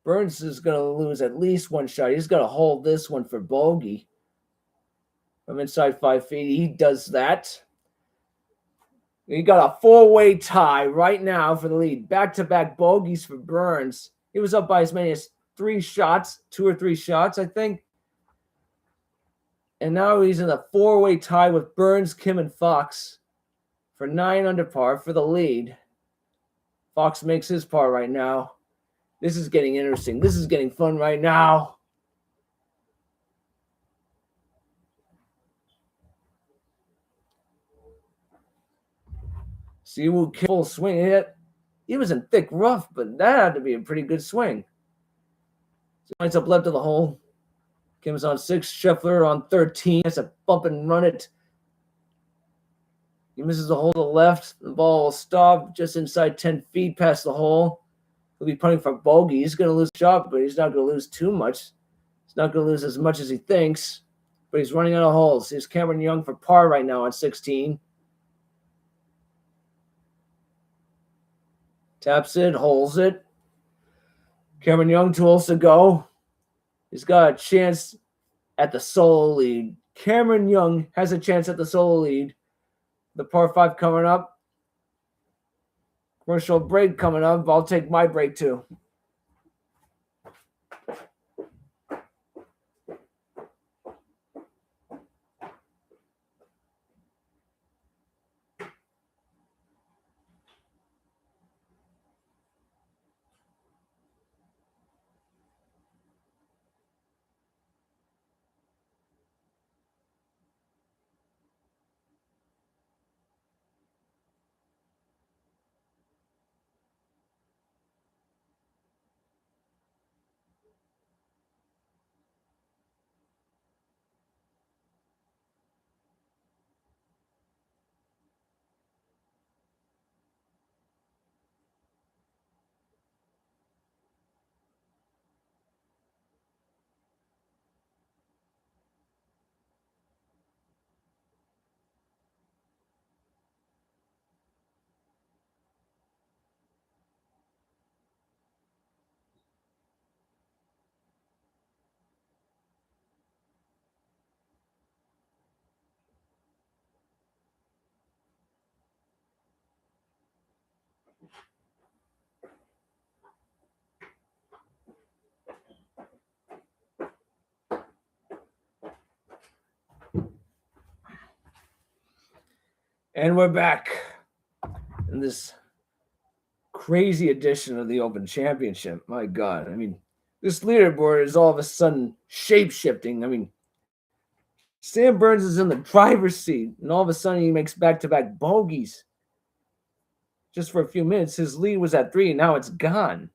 Burns is gonna lose at least one shot. He's gonna hold this one for bogey. From inside 5 feet, he does that. We got a 4-way tie right now for the lead. Back-to-back bogeys for Burns. He was up by as many as 3 shots, 2 or 3 shots, I think. And now he's in a 4-way tie with Burns, Kim, and Fox for 9 under par for the lead. Fox makes his par right now. This is getting interesting. This is getting fun right now. See who full swing hit. He was in thick rough, but that had to be a pretty good swing. So winds up left of the hole. Kim's on 6, Scheffler on 13. Has a bump and run it. He misses the hole to the left. The ball will stop just inside 10 feet past the hole. He'll be putting for bogey. He's going to lose a shot, but he's not going to lose too much. He's not going to lose as much as he thinks. but he's running out of holes. Here's Cameron Young for par right now on 16. Taps it, holds it. Cameron Young, 2 holes to go. He's got a chance at the solo lead. Cameron Young has a chance at the solo lead. The par 5 coming up. Commercial break coming up. I'll take my break too. And we're back in this crazy edition of the Open Championship. My God. I mean, this leaderboard is all of a sudden shape-shifting. I mean, Sam Burns is in the driver's seat, and all of a sudden he makes back-to-back bogeys. Just for a few minutes, his lead was at 3, and now it's gone.